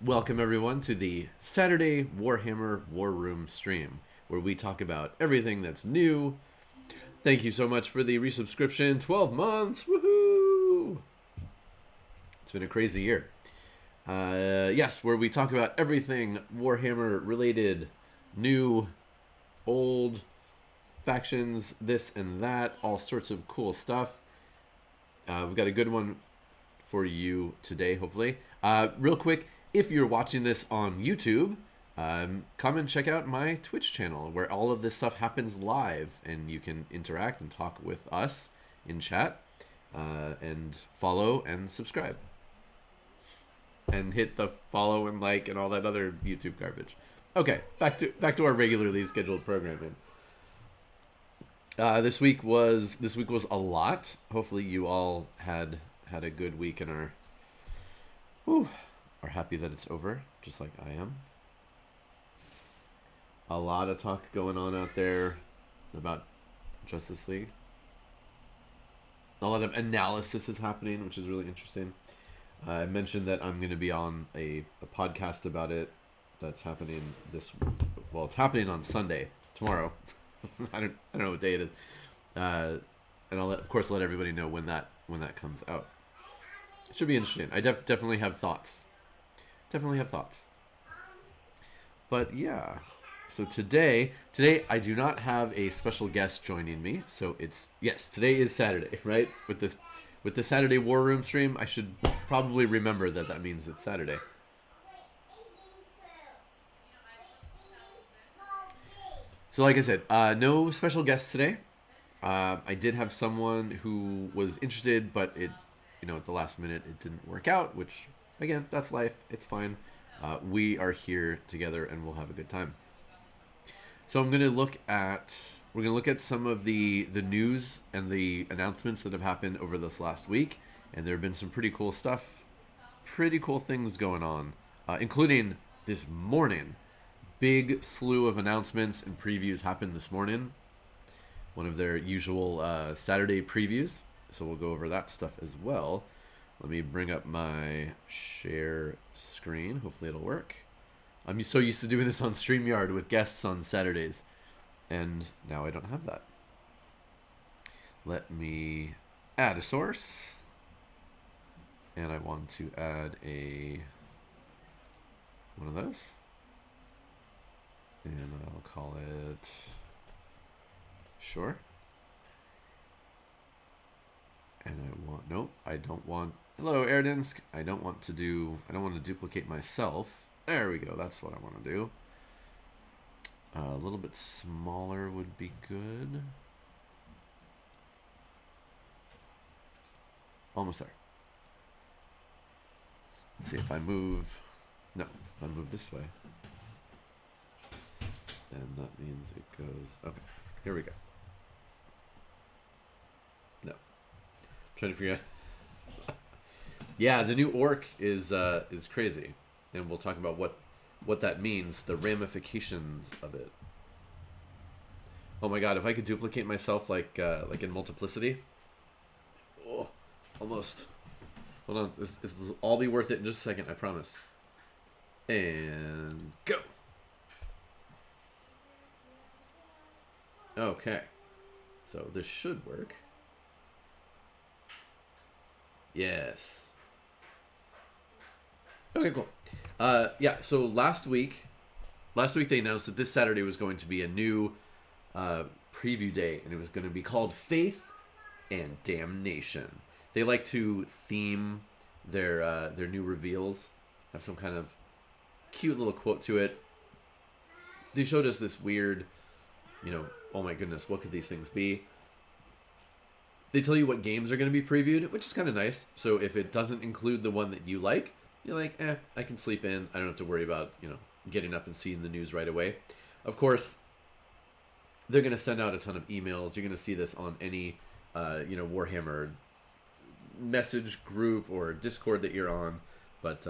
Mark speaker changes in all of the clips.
Speaker 1: Welcome everyone to the Saturday Warhammer War Room stream, where we talk about everything that's new. Thank you so much for the resubscription. 12 months! Woohoo! It's been a crazy year. Yes, where we talk about everything Warhammer related, new, old, factions, this and that, all sorts of cool stuff. We've got a good one for you today, hopefully. Real quick, if you're watching this on YouTube, come and check out my Twitch channel where all of this stuff happens live and you can interact and talk with us in chat, and follow and subscribe. And hit the follow and like and all that other YouTube garbage. Okay, back to our regularly scheduled programming. This week was a lot. Hopefully you all had a good week and are happy that it's over, just like I am. A lot of talk going on out there about Justice League. A lot of analysis is happening, which is really interesting. I mentioned that I'm going to be on a podcast about it. That's happening it's happening on Sunday, tomorrow. I don't know what day it is. And I'll of course let everybody know when that comes out. It should be interesting. I definitely have thoughts. But yeah, so today I do not have a special guest joining me. So today is Saturday, right? With the Saturday War Room stream, I should probably remember that means it's Saturday. So like I said, no special guests today. I did have someone who was interested, but at the last minute it didn't work out, which again, that's life. It's fine. We are here together and we'll have a good time. So we're gonna look at some of the news and the announcements that have happened over this last week, and there have been some pretty cool stuff, pretty cool things going on, including this morning. Big slew of announcements and previews happened this morning. One of their usual Saturday previews. So we'll go over that stuff as well. Let me bring up my share screen. Hopefully it'll work. I'm so used to doing this on StreamYard with guests on Saturdays, and now I don't have that. Let me add a source. And I want to add one of those. And I'll call it sure. And I don't want, hello Erdinsk. I don't want to duplicate myself. There we go, that's what I want to do. A little bit smaller would be good. Almost there. Let's see if I move this way. And that means it goes, okay, here we go. No. Trying to figure out. Yeah, the new Ork is crazy, and we'll talk about what that means, the ramifications of it. Oh my god, if I could duplicate myself like in Multiplicity. Oh, almost. Hold on, this will all be worth it in just a second, I promise. And go. Okay, so this should work. Yes. Okay, cool. Yeah, so last week they announced that this Saturday was going to be a new preview day, and it was going to be called Faith and Damnation. They like to theme their new reveals, have some kind of cute little quote to it. They showed us this weird, oh my goodness, what could these things be? They tell you what games are going to be previewed, which is kind of nice. So if it doesn't include the one that you like, you're like, I can sleep in. I don't have to worry about, getting up and seeing the news right away. Of course, they're going to send out a ton of emails. You're going to see this on any, Warhammer message group or Discord that you're on. But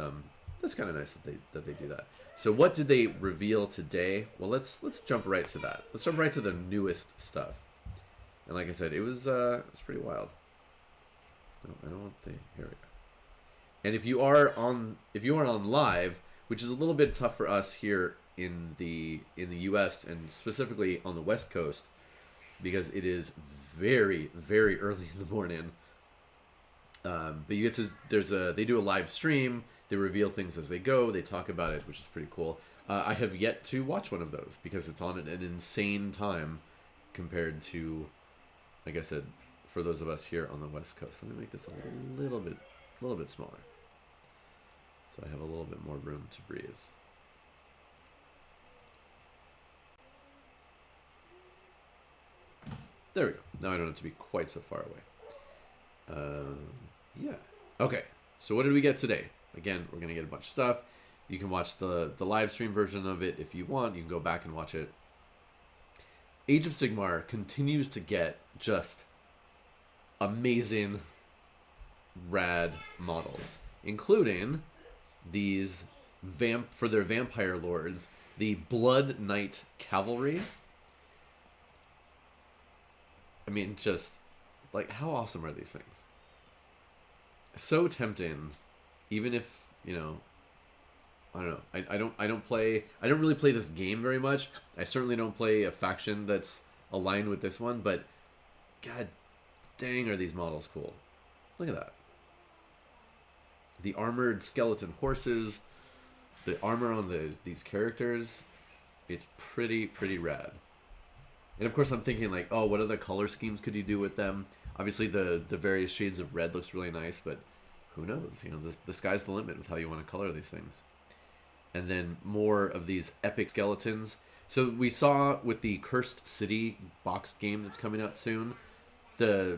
Speaker 1: that's kind of nice that they do that. So what did they reveal today? Well, let's jump right to that. Let's jump right to the newest stuff. And like I said, it was pretty wild. No, I don't want the, here we go. And if you are on live, which is a little bit tough for us here in the U.S. and specifically on the West Coast, because it is very, very early in the morning. But you get to they do a live stream. They reveal things as they go. They talk about it, which is pretty cool. I have yet to watch one of those because it's on at an insane time compared to, like I said, for those of us here on the West Coast. Let me make this a little bit smaller, so I have a little bit more room to breathe. There we go. Now I don't have to be quite so far away. Yeah. Okay. So what did we get today? Again, we're gonna get a bunch of stuff. You can watch the live stream version of it if you want. You can go back and watch it. Age of Sigmar continues to get just amazing, rad models, including these for their vampire lords, the Blood Knight Cavalry. I mean, just like, how awesome are these things? So tempting, even if, you know, I don't know. I don't really play this game very much. I certainly don't play a faction that's aligned with this one, but god dang, are these models cool. Look at that. The armored skeleton horses, the armor on these characters, it's pretty rad. And of course I'm thinking like, oh, what other color schemes could you do with them? Obviously the various shades of red looks really nice, but who knows? You know, the sky's the limit with how you want to color these things. And then more of these epic skeletons. So we saw with the Cursed City boxed game that's coming out soon, I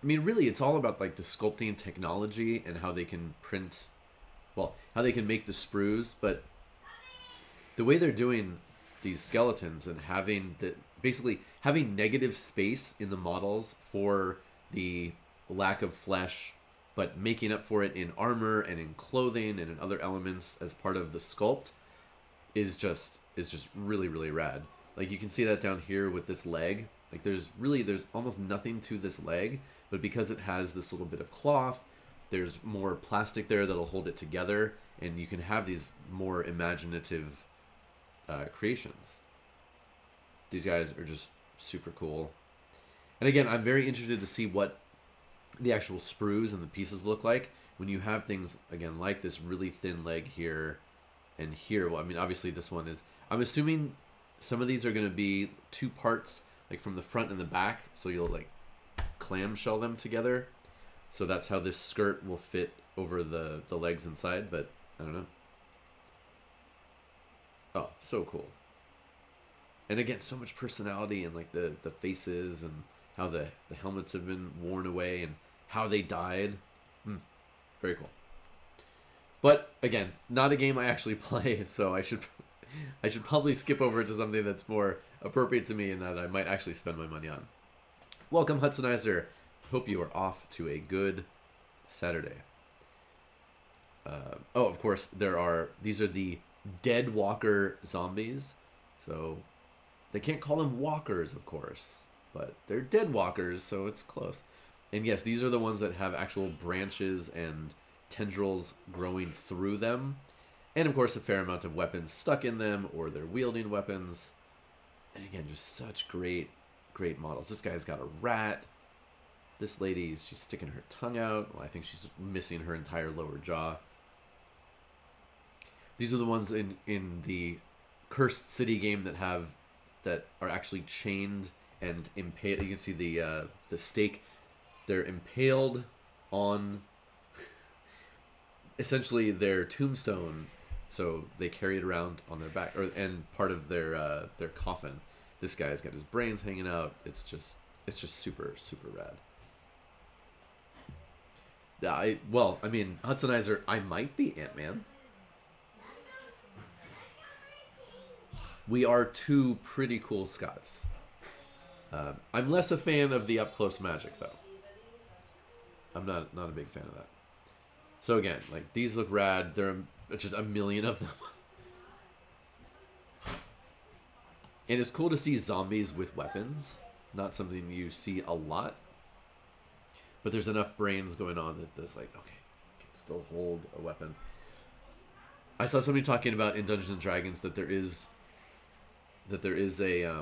Speaker 1: mean, really, it's all about like the sculpting technology and how they can print, well, how they can make the sprues. But the way they're doing these skeletons and basically having negative space in the models for the lack of flesh, but making up for it in armor and in clothing and in other elements as part of the sculpt is just really rad. Like you can see that down here with this leg. Like there's almost nothing to this leg, but because it has this little bit of cloth, there's more plastic there that'll hold it together, and you can have these more imaginative creations. These guys are just super cool. And again, I'm very interested to see what the actual sprues and the pieces look like when you have things again like this really thin leg here and here. Well, I mean, obviously this one is, I'm assuming some of these are going to be two parts, like from the front and the back, so you'll like clamshell them together. So that's how this skirt will fit over the legs inside, but I don't know. Oh, so cool. And again, so much personality and like the faces and how the helmets have been worn away and how they died. Very cool. But again, not a game I actually play, so I should probably skip over to something that's more appropriate to me and that I might actually spend my money on. Welcome, Hudsonizer. Hope you are off to a good Saturday. Oh, of course, these are the Dead Walker zombies. So they can't call them walkers, of course, but they're dead walkers, so it's close. And yes, these are the ones that have actual branches and tendrils growing through them. And of course, a fair amount of weapons stuck in them, or they're wielding weapons. And again, just such great models. This guy's got a rat. This lady, she's sticking her tongue out. Well, I think she's missing her entire lower jaw. These are the ones in the Cursed City game that are actually chained and impaled. You can see the stake. They're impaled on essentially their tombstone, so they carry it around on their back, and part of their coffin. This guy's got his brains hanging out. It's just super rad. I mean, Hudsonizer, I might be Ant-Man. We are two pretty cool Scots. I'm less a fan of the up-close magic, though. I'm not a big fan of that. So again, like, these look rad. There are just a million of them. And it's cool to see zombies with weapons. Not something you see a lot. But there's enough brains going on that there's like, okay, I can still hold a weapon. I saw somebody talking about in Dungeons and Dragons that there is a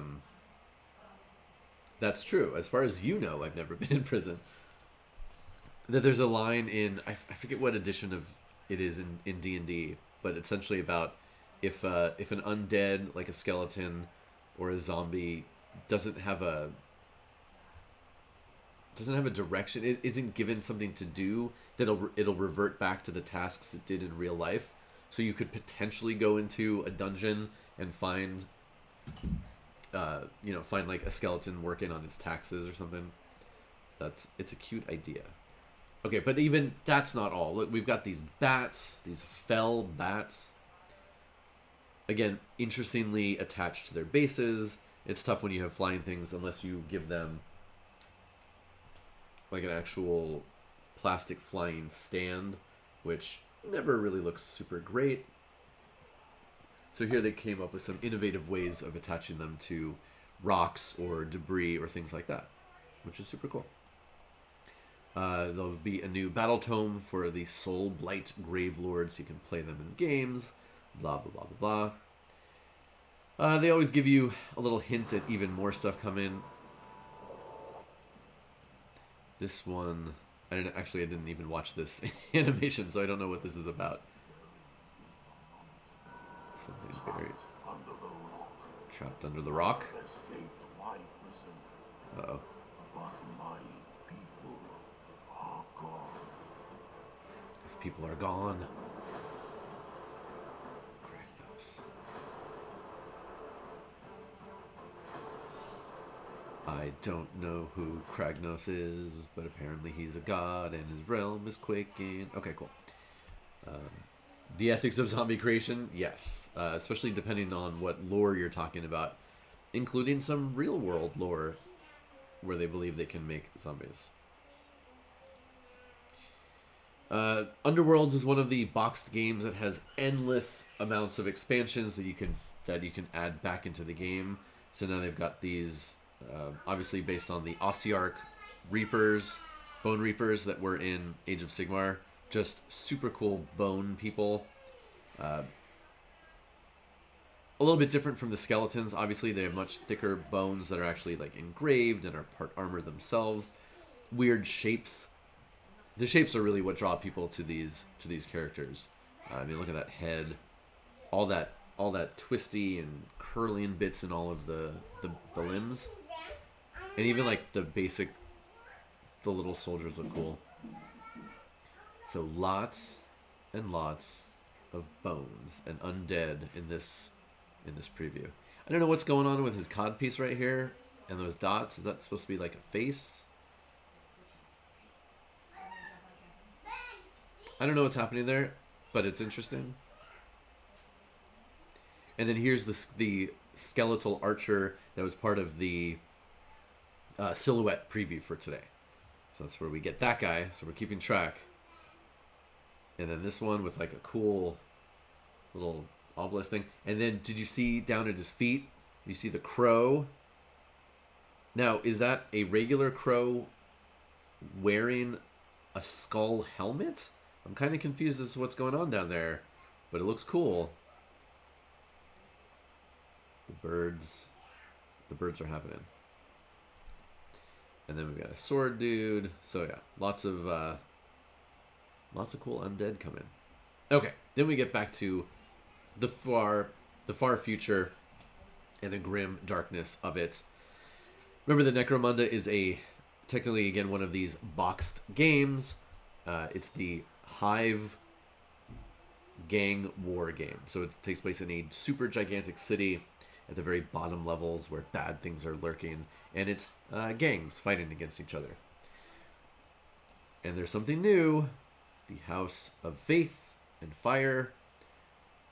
Speaker 1: that's true. As far as you know, I've never been in prison. That there's a line in I forget what edition of it is in D&D, but essentially about if an undead like a skeleton or a zombie doesn't have a direction, it isn't given something to do, that it'll revert back to the tasks it did in real life. So you could potentially go into a dungeon and find find like a skeleton working on its taxes or something. It's a cute idea. Okay, but even that's not all. Look, we've got these bats, these fell bats. Again, interestingly attached to their bases. It's tough when you have flying things unless you give them like an actual plastic flying stand, which never really looks super great. So here they came up with some innovative ways of attaching them to rocks or debris or things like that, which is super cool. There'll be a new battle tome for the Soul Blight Grave Lords. You can play them in games. Blah, blah, blah, blah, blah. They always give you a little hint at even more stuff coming. This one, I didn't even watch this animation, so I don't know what this is about. Something buried. Trapped under the rock. Uh-oh. These people are gone. I don't know who Kragnos is, but apparently he's a god and his realm is quaking. Okay, cool. The ethics of zombie creation, yes. Especially depending on what lore you're talking about, including some real-world lore where they believe they can make zombies. Underworlds is one of the boxed games that has endless amounts of expansions that you can add back into the game. So now they've got these, obviously based on the Ossiarch Reapers, Bone Reapers that were in Age of Sigmar. Just super cool bone people. A little bit different from the skeletons. Obviously, they have much thicker bones that are actually like engraved and are part armor themselves. Weird shapes. The shapes are really what draw people to these characters. I mean, look at that head. All that twisty and curling bits in all of the limbs. And even like the little soldiers look cool. So lots and lots of bones and undead in this preview. I don't know what's going on with his codpiece right here and those dots. Is that supposed to be like a face? I don't know what's happening there, but it's interesting. And then here's the skeletal archer that was part of the silhouette preview for today. So that's where we get that guy. So we're keeping track. And then this one with like a cool little obelisk thing. And then did you see down at his feet? You see the crow? Now, is that a regular crow wearing a skull helmet? I'm kind of confused as to what's going on down there. But it looks cool. The birds are happening. And then we've got a sword dude. So yeah, lots of cool undead coming. Okay, then we get back to the far future and the grim darkness of it. Remember, the Necromunda is technically again one of these boxed games. It's the Hive gang war game. So it takes place in a super gigantic city at the very bottom levels where bad things are lurking, and it's gangs fighting against each other. And there's something new. The House of Faith and Fire,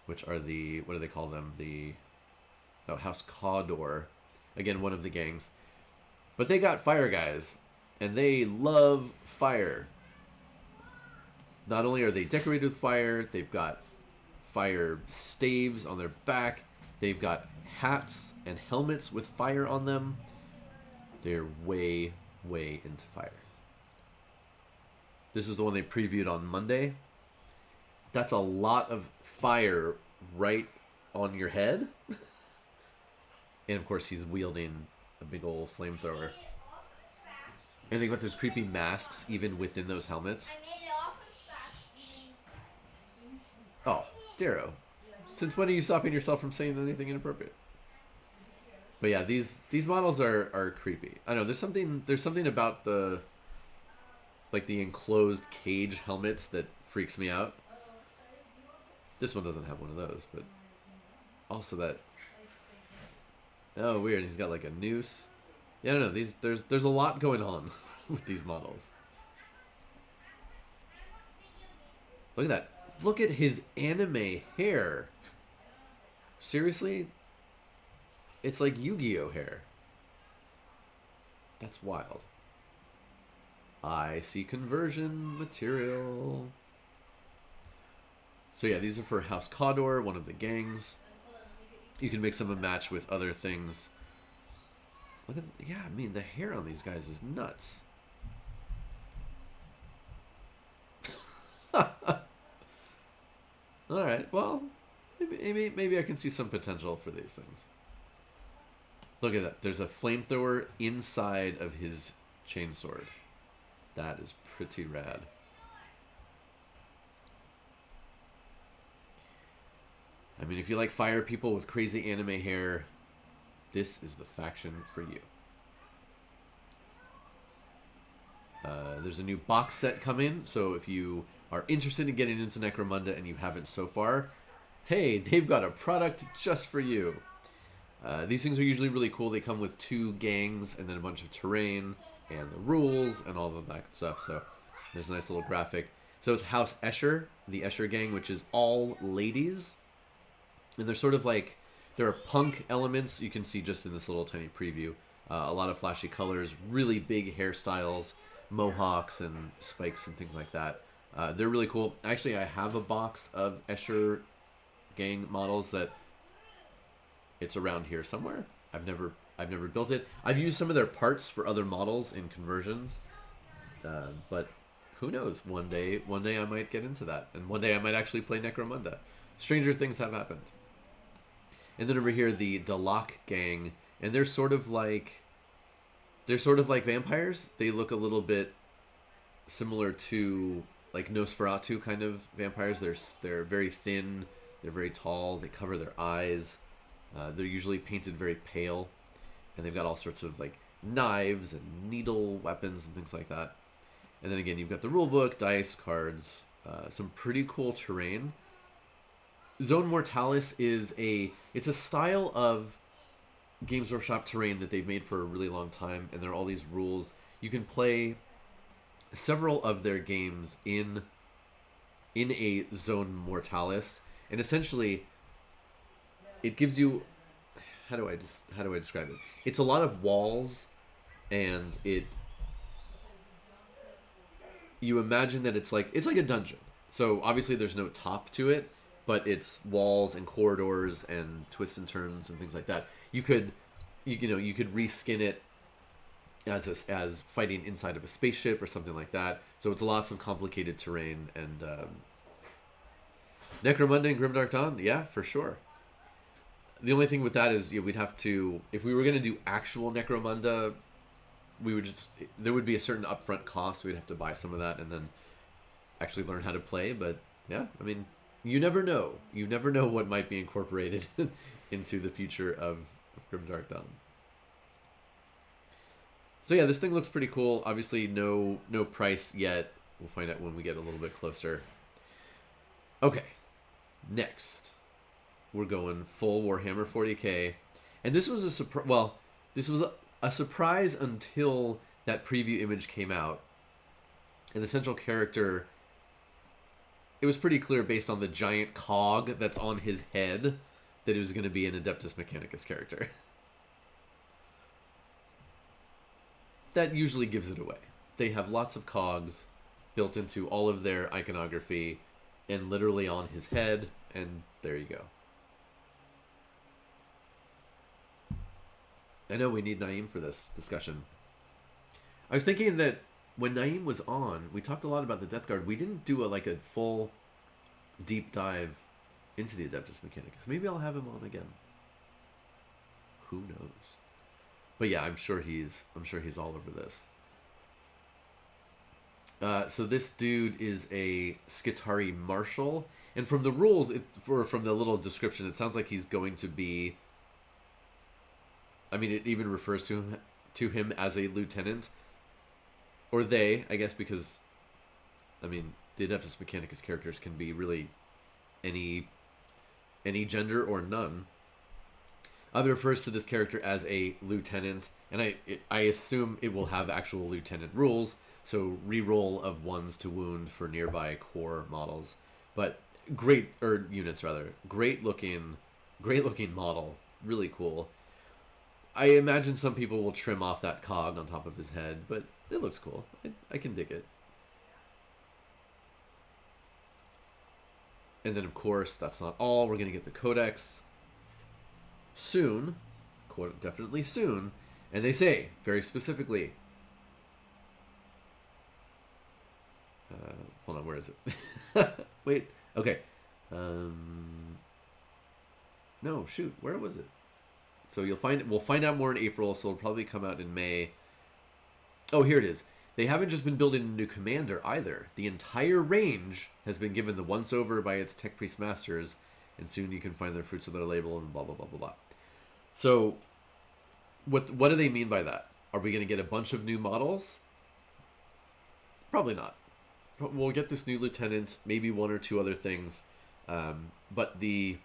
Speaker 1: which are what do they call them? House Cawdor. Again, one of the gangs. But they got fire guys, and they love fire. Not only are they decorated with fire, they've got fire staves on their back. They've got hats and helmets with fire on them. They're way, way into fire. This is the one they previewed on Monday. That's a lot of fire right on your head. And of course, he's wielding a big old flamethrower. And they got those creepy masks even within those helmets. Oh, Darrow. Since when are you stopping yourself from saying anything inappropriate? But yeah, these models are creepy. I know there's something about the enclosed cage helmets that freaks me out. This one doesn't have one of those, but also that. Oh, weird. He's got like a noose. Yeah, I don't know. There's a lot going on with these models. Look at that. Look at his anime hair. Seriously? It's like Yu-Gi-Oh hair. That's wild. I see conversion material. So yeah, these are for House Cador, one of the gangs. You can mix them and match with other things. Look at, yeah, I mean, the hair on these guys is nuts. Alright, well, maybe I can see some potential for these things. Look at that. There's a flamethrower inside of his chainsword. That is pretty rad. I mean, if you like fire people with crazy anime hair, this is the faction for you. There's a new box set coming, so if you are interested in getting into Necromunda and you haven't so far, hey, they've got a product just for you. These things are usually really cool. They come with 2 gangs and then a bunch of terrain and the rules and all of that stuff. So there's a nice little graphic. So it's House Escher, the Escher gang, which is all ladies. And they're sort of like, there are punk elements you can see just in this little tiny preview. A lot of flashy colors, really big hairstyles, mohawks and spikes and things like that. They're really cool. Actually, I have a box of Escher gang models that it's around here somewhere. I've never built it. I've used some of their parts for other models in conversions, but who knows? One day I might get into that, and one day I might actually play Necromunda. Stranger things have happened. And then over here, the Dalak gang, and they're sort of like vampires. They look a little bit similar to like Nosferatu kind of vampires. They're very thin. They're very tall. They cover their eyes. They're usually painted very pale, and they've got all sorts of like knives and needle weapons and things like that. And then again, you've got the rulebook, dice, cards, some pretty cool terrain. Zone Mortalis is it's a style of Games Workshop terrain that they've made for a really long time, and there are all these rules. You can play several of their games in a Zone Mortalis, and essentially it gives you, how do I describe it? It's a lot of walls, and you imagine that it's like a dungeon. So obviously there's no top to it, but it's walls and corridors and twists and turns and things like that. You could reskin it as fighting inside of a spaceship or something like that. So it's lots of complicated terrain, and Necromunda and Grimdark Dawn, yeah, for sure. The only thing with that is we'd have to, if we were going to do actual Necromunda, there would be a certain upfront cost. We'd have to buy some of that and then actually learn how to play. But yeah, I mean, you never know. You never know what might be incorporated into the future of Grimdark Dawn. So yeah, this thing looks pretty cool. Obviously, no price yet. We'll find out when we get a little bit closer. Okay, next we're going full Warhammer 40k, and this was a surprise. Well, this was a surprise until that preview image came out, and the central character. It was pretty clear based on the giant cog that's on his head that it was going to be an Adeptus Mechanicus character. That usually gives it away. They have lots of cogs built into all of their iconography and literally on his head, and there you go. I know we need Naeem for this discussion. I was thinking that when Naeem was on, we talked a lot about the Death Guard. We didn't do a full deep dive into the Adeptus Mechanicus. Maybe I'll have him on again. Who knows? But yeah, I'm sure he's all over this. So this dude is a Skitarii Marshal, and from the rules, or from the little description, it sounds like he's going to be. I mean, it even refers to him as a lieutenant, or they, I guess, because, I mean, the Adeptus Mechanicus characters can be really any gender or none. It refers to this character as a lieutenant, and I assume it will have actual lieutenant rules. So reroll of 1s to wound for nearby core models, but units rather. Great looking model, really cool. I imagine some people will trim off that cog on top of his head, but it looks cool. I can dig it. And then, of course, that's not all. We're going to get the Codex soon. Definitely soon. And they say, very specifically... hold on, where is it? Wait, okay. No, shoot, where was it? So we'll find out more in April, so it'll probably come out in May. Oh, here it is. They haven't just been building a new commander either. The entire range has been given the once-over by its Tech Priest Masters, and soon you can find their fruits of their label and blah, blah, blah, blah, blah. So, what do they mean by that? Are we going to get a bunch of new models? Probably not. We'll get this new lieutenant, maybe one or two other things, but the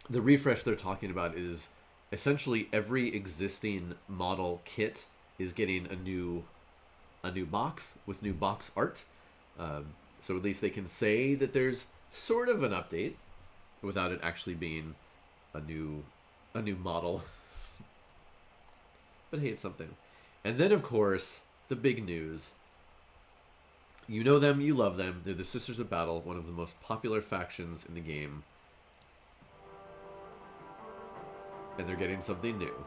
Speaker 1: refresh they're talking about is essentially every existing model kit is getting a new box with new box art. So at least they can say that there's sort of an update without it actually being a new model. But hey, it's something. And then, of course, the big news. You know them, you love them. They're the Sisters of Battle, one of the most popular factions in the game. And they're getting something new.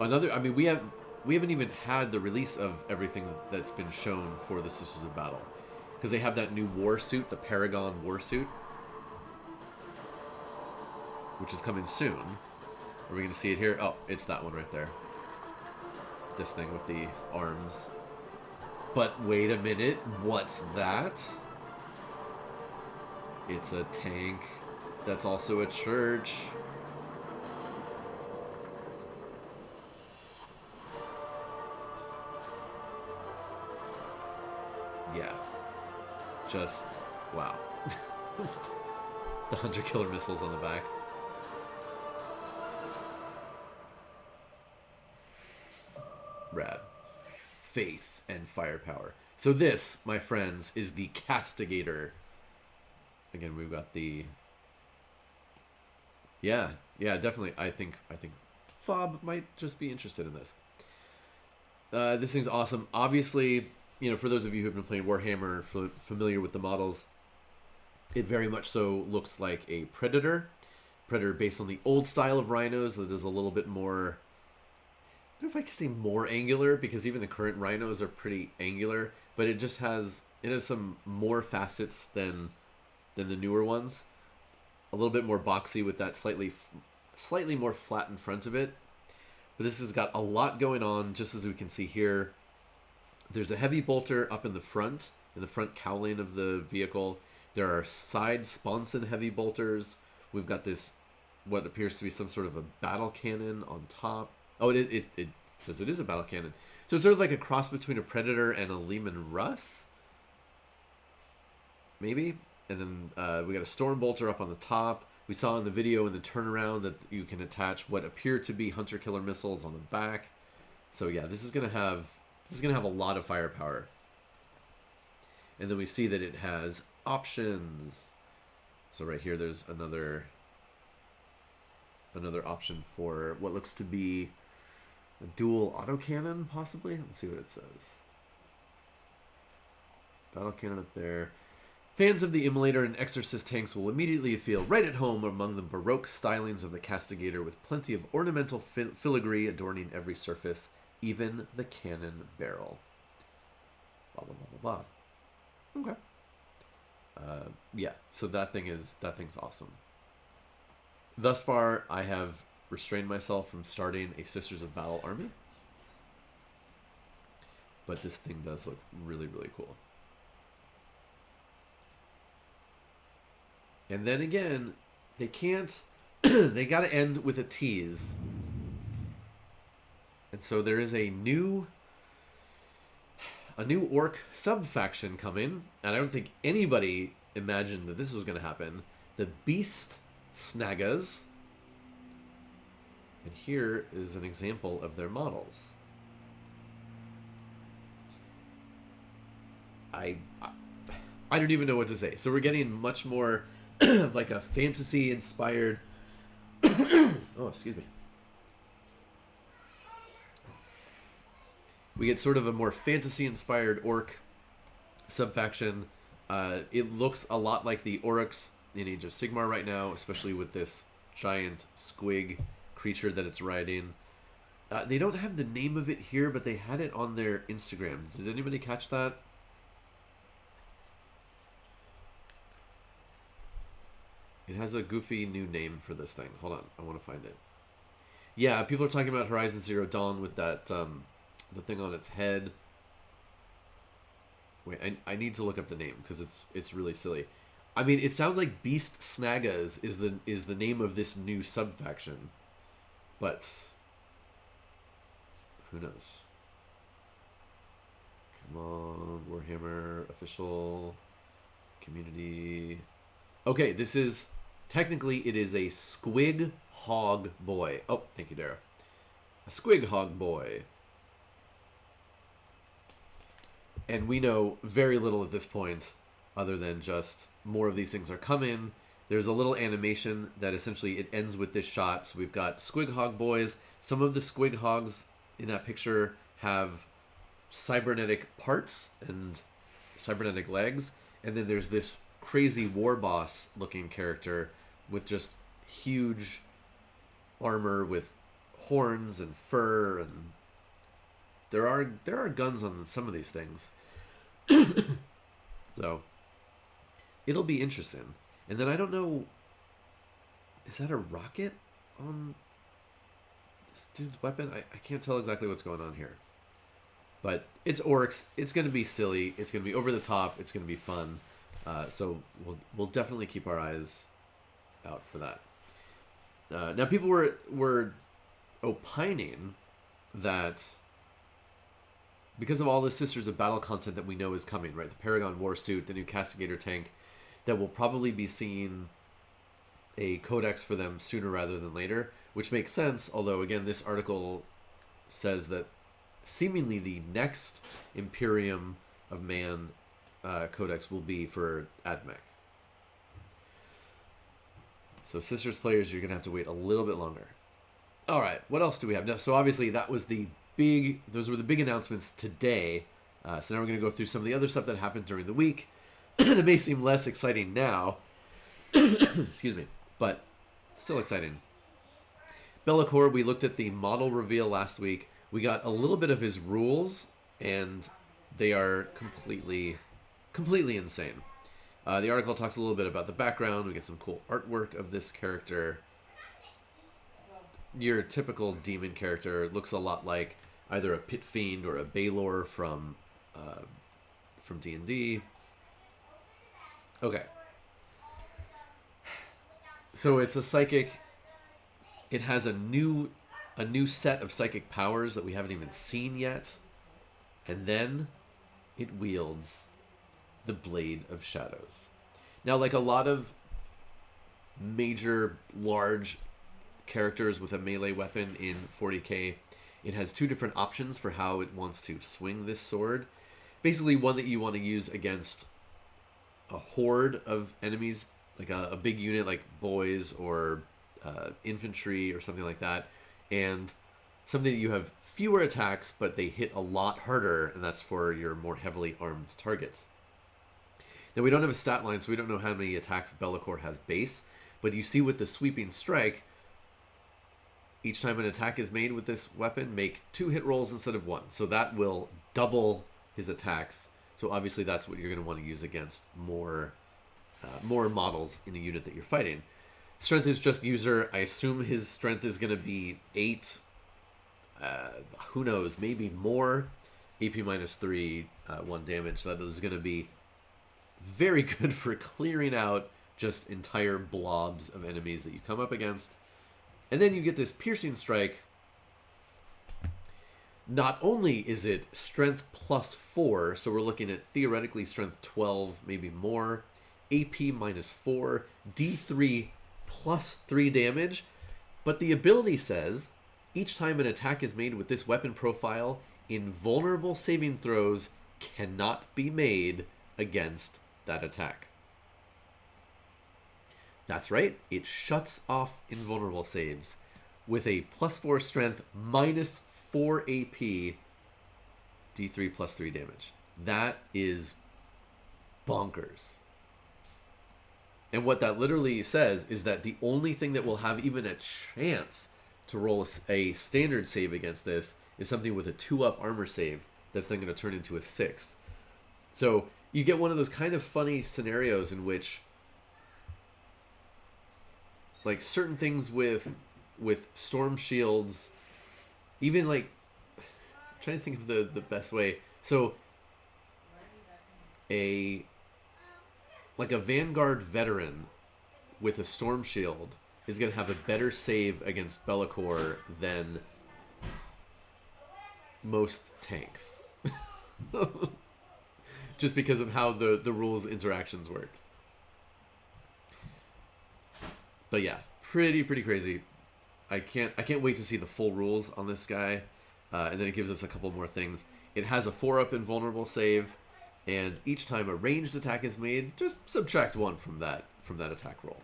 Speaker 1: I mean, we haven't even had the release of everything that's been shown for the Sisters of Battle. Because they have that new war suit, the Paragon war suit. Which is coming soon. Are we going to see it here? Oh, it's that one right there. This thing with the arms. But wait a minute, what's that? It's a tank that's also a church. Yeah. Just, wow. The hunter-killer missiles on the back. Rad. Faith and firepower. So this, my friends, is the Castigator. Again, we've got the... Yeah, definitely. I think Fob might just be interested in this. This thing's awesome. Obviously, you know, for those of you who've been playing Warhammer, familiar with the models, it very much so looks like a Predator. Predator based on the old style of rhinos that is a little bit more... I don't know if I can say more angular, because even the current rhinos are pretty angular, but it just has some more facets than the newer ones. A little bit more boxy with that slightly more flat in front of it. But this has got a lot going on, just as we can see here. There's a heavy bolter up in the front cowling of the vehicle. There are side sponson heavy bolters. We've got this, what appears to be some sort of a battle cannon on top. Oh, it says it is a battle cannon. So it's sort of like a cross between a Predator and a Lehman Russ. Maybe. And then we got a Storm Bolter up on the top. We saw in the video in the turnaround that you can attach what appear to be hunter-killer missiles on the back. So yeah, this is gonna have a lot of firepower. And then we see that it has options. So right here, there's another option for what looks to be a dual autocannon, possibly. Let's see what it says. Battle cannon up there. Fans of the Immolator and Exorcist tanks will immediately feel right at home among the Baroque stylings of the Castigator, with plenty of ornamental filigree adorning every surface, even the cannon barrel. Blah, blah, blah, blah, blah. Okay. Yeah, so that thing's awesome. Thus far, I have restrained myself from starting a Sisters of Battle army, but this thing does look really, really cool. And then again, they can't. They got to end with a tease. And so there is a new orc sub-faction coming, and I don't think anybody imagined that this was going to happen. The Beast Snaggas. And here is an example of their models. I don't even know what to say. So we're getting much more of like a fantasy-inspired... oh, excuse me. We get sort of a more fantasy-inspired orc sub-faction. It looks a lot like the Orks in Age of Sigmar right now, especially with this giant squig creature that it's riding. They don't have the name of it here, but they had it on their Instagram. Did anybody catch that? It has a goofy new name for this thing. Hold on, I want to find it. Yeah, people are talking about Horizon Zero Dawn with that, the thing on its head. Wait, I need to look up the name because it's really silly. I mean, it sounds like Beast Snaggas is the name of this new sub-faction, but who knows? Come on, Warhammer official community. Okay, this is... Technically, it is a Squig Hog Boy. Oh, thank you, Dara. A Squig Hog Boy. And we know very little at this point, other than just more of these things are coming. There's a little animation that essentially it ends with this shot. So we've got Squig Hog Boys. Some of the Squig Hogs in that picture have cybernetic parts and cybernetic legs. And then there's this crazy war boss looking character with just huge armor with horns and fur, and there are guns on some of these things. So it'll be interesting. And then I don't know, is that a rocket on this dude's weapon? I can't tell exactly what's going on here. But it's Orks. It's going to be silly. It's going to be over the top. It's going to be fun. So we'll definitely keep our eyes out for that. Now, people were opining that because of all the Sisters of Battle content that we know is coming, right? The Paragon War Suit, the new Castigator tank, that we'll probably be seeing a codex for them sooner rather than later, which makes sense. Although, again, this article says that seemingly the next Imperium of Man codex will be for AdMech. So Sisters players, you're going to have to wait a little bit longer. All right, what else do we have? Now, so obviously that was those were the big announcements today. So now we're going to go through some of the other stuff that happened during the week. That may seem less exciting now. Excuse me, but still exciting. Be'lakor, we looked at the model reveal last week. We got a little bit of his rules, and they are completely insane. The article talks a little bit about the background. We get some cool artwork of this character. Your typical demon character looks a lot like either a Pit Fiend or a Balor from D&D. Okay. So it's a psychic. It has a new set of psychic powers that we haven't even seen yet. And then it wields the Blade of Shadows. Now, like a lot of major, large characters with a melee weapon in 40k, it has two different options for how it wants to swing this sword. Basically, one that you want to use against a horde of enemies, like a big unit like boys or infantry or something like that, and something that you have fewer attacks, but they hit a lot harder, and that's for your more heavily armed targets. Now, we don't have a stat line, so we don't know how many attacks Be'lakor has base, but you see with the sweeping strike, each time an attack is made with this weapon, make 2 hit rolls instead of 1. So that will double his attacks. So obviously that's what you're going to want to use against more more models in a unit that you're fighting. Strength is just user. I assume his strength is going to be 8. Who knows? Maybe more. AP minus 3, 1 damage. That is going to be very good for clearing out just entire blobs of enemies that you come up against. And then you get this piercing strike. Not only is it strength plus 4, so we're looking at theoretically strength 12, maybe more, AP minus 4, D3 plus 3 damage, but the ability says each time an attack is made with this weapon profile, invulnerable saving throws cannot be made against that attack. That's right, it shuts off invulnerable saves with a plus 4 strength minus 4 AP, D3 plus 3 damage. That is bonkers. And what that literally says is that the only thing that will have even a chance to roll a standard save against this is something with a 2-up armor save that's then going to turn into a 6. So you get one of those kind of funny scenarios in which, like, certain things with storm shields, even like, I'm trying to think of the best way. So a Vanguard veteran with a storm shield is going to have a better save against Be'lakor than most tanks. Just because of how the rules interactions work. But yeah, pretty crazy. I can't wait to see the full rules on this guy. And then it gives us a couple more things. It has a 4-up invulnerable save, and each time a ranged attack is made, just subtract 1 from that attack roll.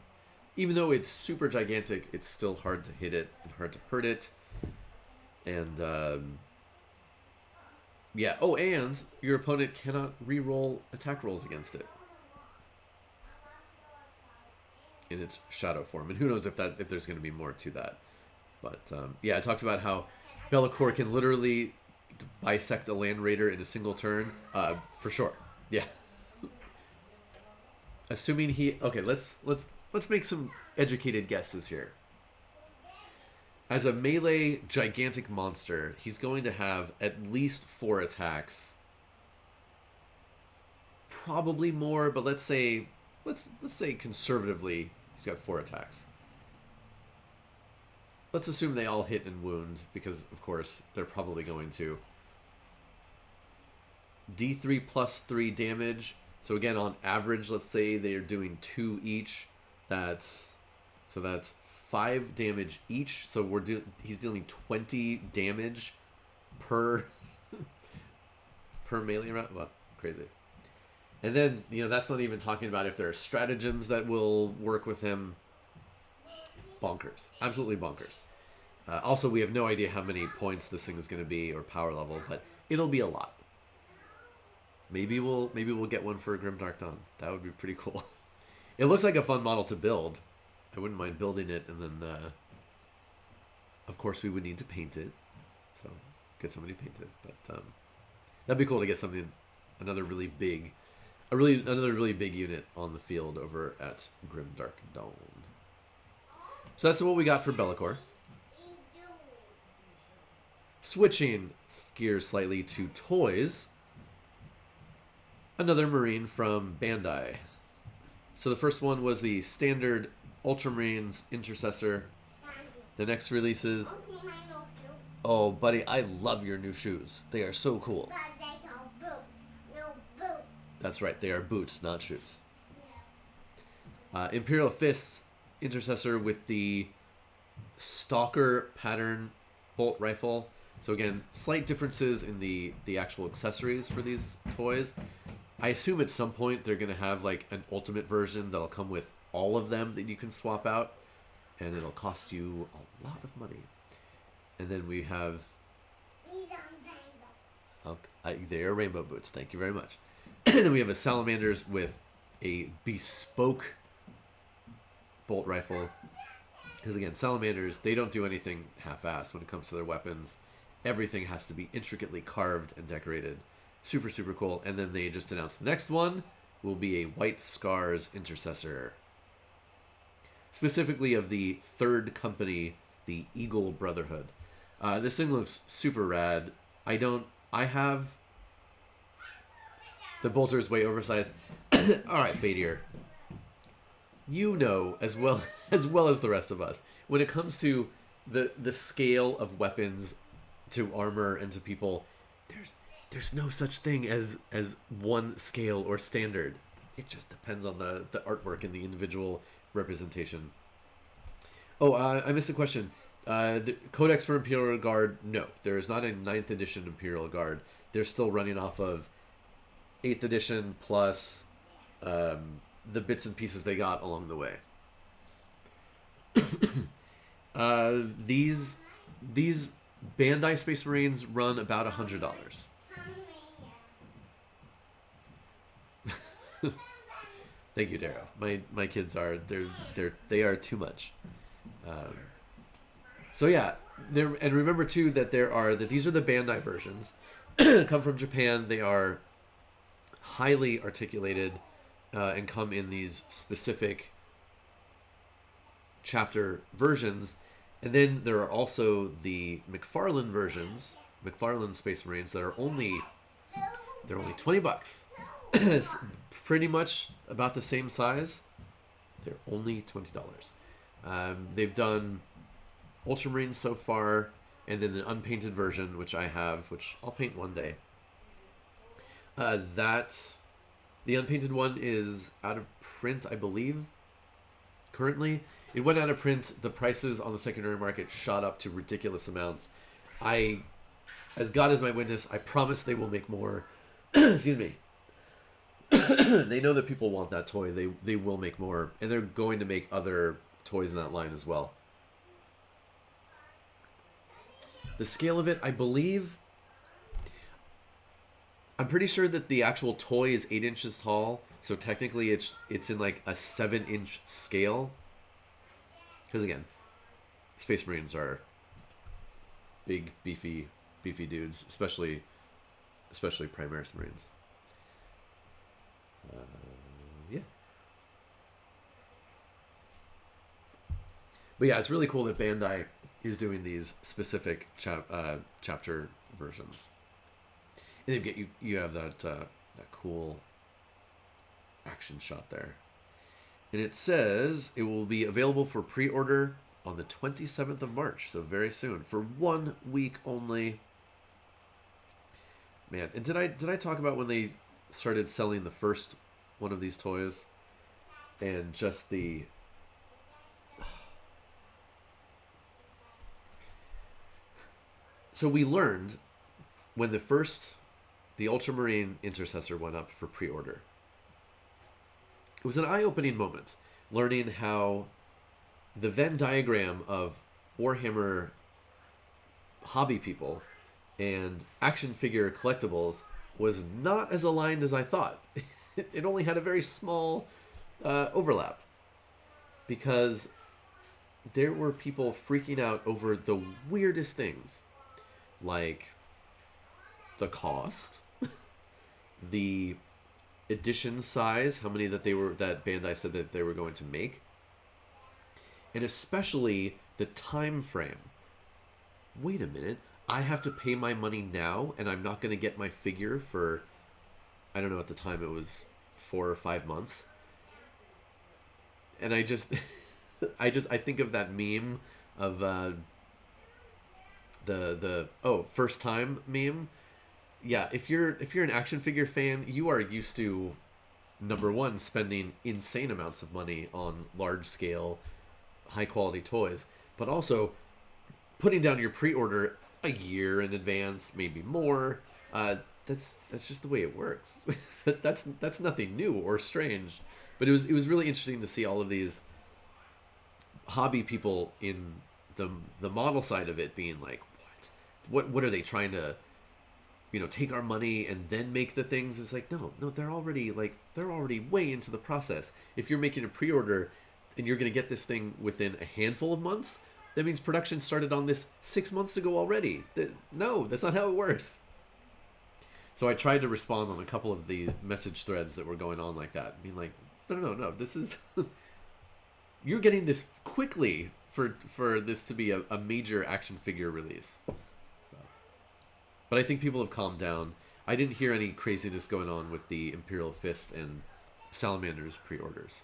Speaker 1: Even though it's super gigantic, it's still hard to hit it and hard to hurt it. And yeah. Oh, and your opponent cannot re-roll attack rolls against it in its shadow form. And who knows if there's going to be more to that. But yeah, it talks about how Be'lakor can literally bisect a land raider in a single turn. For sure. Yeah. Assuming he... Okay, let's make some educated guesses here. As a melee gigantic monster, he's going to have at least 4 attacks. Probably more, but let's say conservatively he's got 4 attacks. Let's assume they all hit and wound, because of course they're probably going to. D3 plus 3 damage. So again, on average, let's say they are doing 2 each. That's 5 damage each. So he's dealing 20 damage per melee round. Well, crazy. And then, that's not even talking about if there are stratagems that will work with him. Bonkers. Absolutely bonkers. Also, we have no idea how many points this thing is going to be or power level, but it'll be a lot. Maybe we'll get one for Grimdark Dawn. That would be pretty cool. It looks like a fun model to build. I wouldn't mind building it, and then of course we would need to paint it. So get somebody to paint it. But that'd be cool to get something, another really big unit on the field over at Grimdark Dawn. So that's what we got for Be'lakor. Switching gears slightly to toys. Another Marine from Bandai. So the first one was the standard Ultramarines Intercessor. The next releases... Oh, buddy, I love your new shoes. They are so cool. That's right, they are boots, not shoes. Imperial Fists Intercessor with the Stalker pattern bolt rifle. So again, slight differences in the actual accessories for these toys. I assume at some point they're going to have like an ultimate version that'll come with all of them that you can swap out, and it'll cost you a lot of money. And then we have... they are rainbow boots, thank you very much. And then we have a Salamanders with a bespoke bolt rifle. Because again, Salamanders, they don't do anything half-assed when it comes to their weapons. Everything has to be intricately carved and decorated. Super, super cool. And then they just announced the next one, will be a white Scars Intercessor. Specifically of the third company, the Eagle Brotherhood. This thing looks super rad. I have... The bolter is way oversized. Alright, Fadir. You know, as well as the rest of us, when it comes to the scale of weapons to armor and to people, there's no such thing as one scale or standard. It just depends on the artwork and the individual representation. Oh, I missed a question. The Codex for Imperial Guard, no. There is not a 9th edition Imperial Guard. They're still running off of 8th edition plus the bits and pieces they got along the way. These Bandai Space Marines run about $100. Thank you, Darrow. My kids are they are too much. So yeah, and remember too that these are the Bandai versions. Come from Japan. They are highly articulated and come in these specific chapter versions. And then there are also the McFarlane versions, McFarlane Space Marines, that are only $20. It's pretty much about the same size. They're only $20. They've done Ultramarines so far, and then an unpainted version, which I have, which I'll paint one day. The unpainted one is out of print, I believe, currently. It went out of print. The prices on the secondary market shot up to ridiculous amounts. As God is my witness, I promise they will make more. Excuse me. They know that people want that toy. They will make more. And they're going to make other toys in that line as well. The scale of it, I believe... I'm pretty sure that the actual toy is 8 inches tall. So technically it's in like a 7-inch scale. Because again, Space Marines are big, beefy dudes, especially Primaris Marines. Yeah. But yeah, it's really cool that Bandai is doing these specific chapter versions. And you have that cool action shot there. And it says it will be available for pre-order on the 27th of March, so very soon, for 1 week only. Man, and did I talk about when they started selling the first one of these toys? And just the... So we learned when the Ultramarine Intercessor went up for pre-order. It was an eye-opening moment, learning how the Venn diagram of Warhammer hobby people and action figure collectibles was not as aligned as I thought. It only had a very small overlap, because there were people freaking out over the weirdest things, like the cost, the edition size, how many that Bandai said that they were going to make, and especially the time frame. Wait a minute, I have to pay my money now, and I'm not going to get my figure for, I don't know, at the time it was 4 or 5 months. And I think of that meme of the first time meme. Yeah, if you're an action figure fan, you are used to, number one, spending insane amounts of money on large scale, high quality toys, but also putting down your pre-order a year in advance, maybe more. That's just the way it works. that's nothing new or strange, but it was really interesting to see all of these hobby people in the model side of it being like, what are they trying to, take our money and then make the things? It's like, no, they're already way into the process. If you're making a pre-order and you're going to get this thing within a handful of months, that means production started on this 6 months ago already. No, that's not how it works. So I tried to respond on a couple of the message threads that were going on like that, being like, no, this is you're getting this quickly for this to be a major action figure release. So. But I think people have calmed down. I didn't hear any craziness going on with the Imperial Fist and Salamander's pre-orders.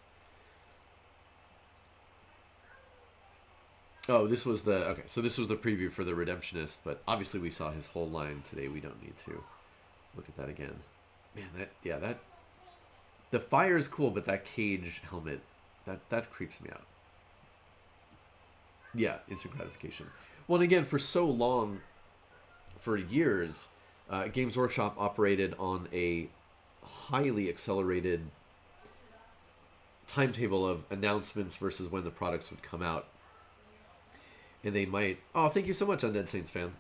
Speaker 1: Oh, this was the preview for the Redemptionist, but obviously we saw his whole line today. We don't need to look at that again. Man, that the fire is cool, but that cage helmet, that creeps me out. Yeah, instant gratification. Well, and again, for so long, for years, Games Workshop operated on a highly accelerated timetable of announcements versus when the products would come out. And they might... Oh, thank you so much, Undead Saints fan.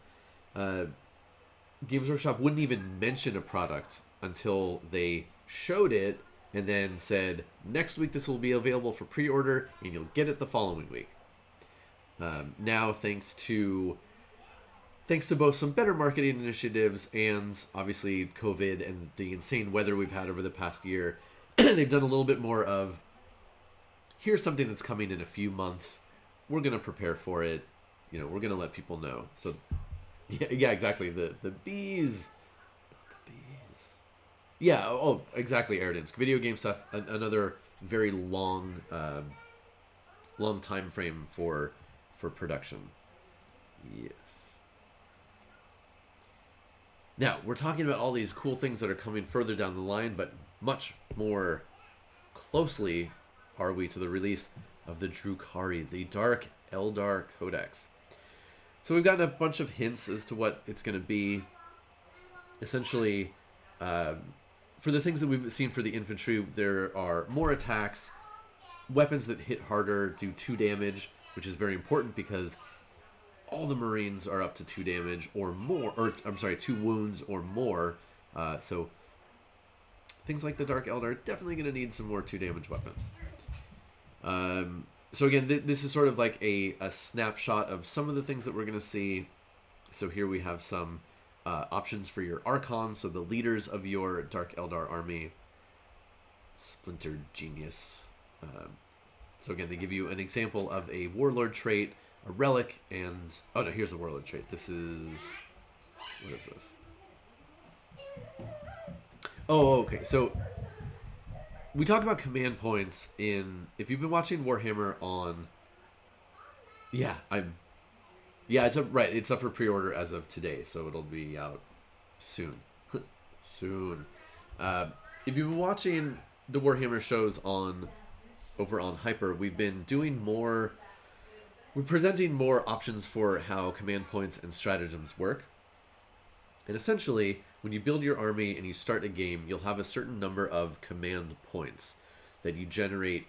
Speaker 1: Games Workshop wouldn't even mention a product until they showed it and then said, next week this will be available for pre-order and you'll get it the following week. Now, thanks to both some better marketing initiatives and obviously COVID and the insane weather we've had over the past year, they've done a little bit more of, here's something that's coming in a few months. We're going to prepare for it. We're going to let people know. So, yeah, exactly. The bees. The bees. Yeah, oh, exactly, Aridinsk. Video game stuff, another very long time frame for production. Yes. Now, we're talking about all these cool things that are coming further down the line, but much more closely are we to the release of the Drukhari, the Dark Eldar Codex. So we've gotten a bunch of hints as to what it's going to be. Essentially, for the things that we've seen for the infantry, there are more attacks, weapons that hit harder, do 2 damage, which is very important because all the Marines are up to 2 damage or more, or I'm sorry, 2 wounds or more. So things like the Dark Eldar are definitely going to need some more 2 damage weapons. So again, this is sort of like a snapshot of some of the things that we're going to see. So here we have some options for your Archons, so the leaders of your Dark Eldar army. Splintered Genius. So again, they give you an example of a Warlord trait, a relic, and... Oh no, here's the Warlord trait. This is... What is this? Oh, okay, so... We talk about command points in... If you've been watching Warhammer on... Yeah, it's up, right, it's up for pre-order as of today, so it'll be out soon. Soon. If you've been watching the Warhammer shows over on Hyper, we've been doing more... We're presenting more options for how command points and stratagems work. And essentially, when you build your army and you start a game, you'll have a certain number of command points that you generate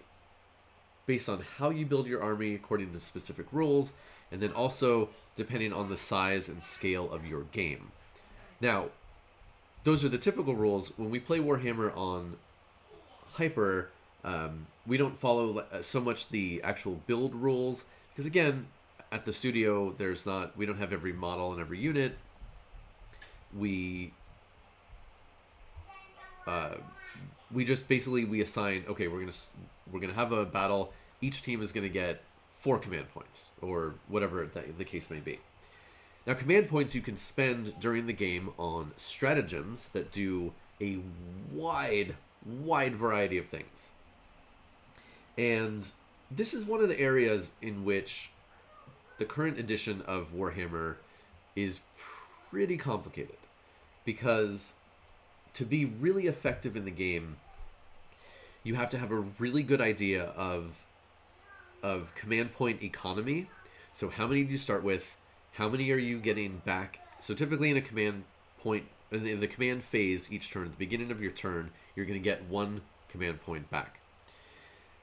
Speaker 1: based on how you build your army according to specific rules, and then also depending on the size and scale of your game. Now, those are the typical rules. When we play Warhammer on Hyper, we don't follow so much the actual build rules, because again, at the studio, we don't have every model and every unit. We just basically we assign, okay, we're gonna have a battle. Each team is gonna get 4 command points or whatever the case may be. Now, command points you can spend during the game on stratagems that do a wide variety of things. And this is one of the areas in which the current edition of Warhammer is pretty complicated, because to be really effective in the game, you have to have a really good idea of command point economy. So how many do you start with? How many are you getting back? So typically in a command point, in the command phase each turn, at the beginning of your turn, you're going to get 1 command point back.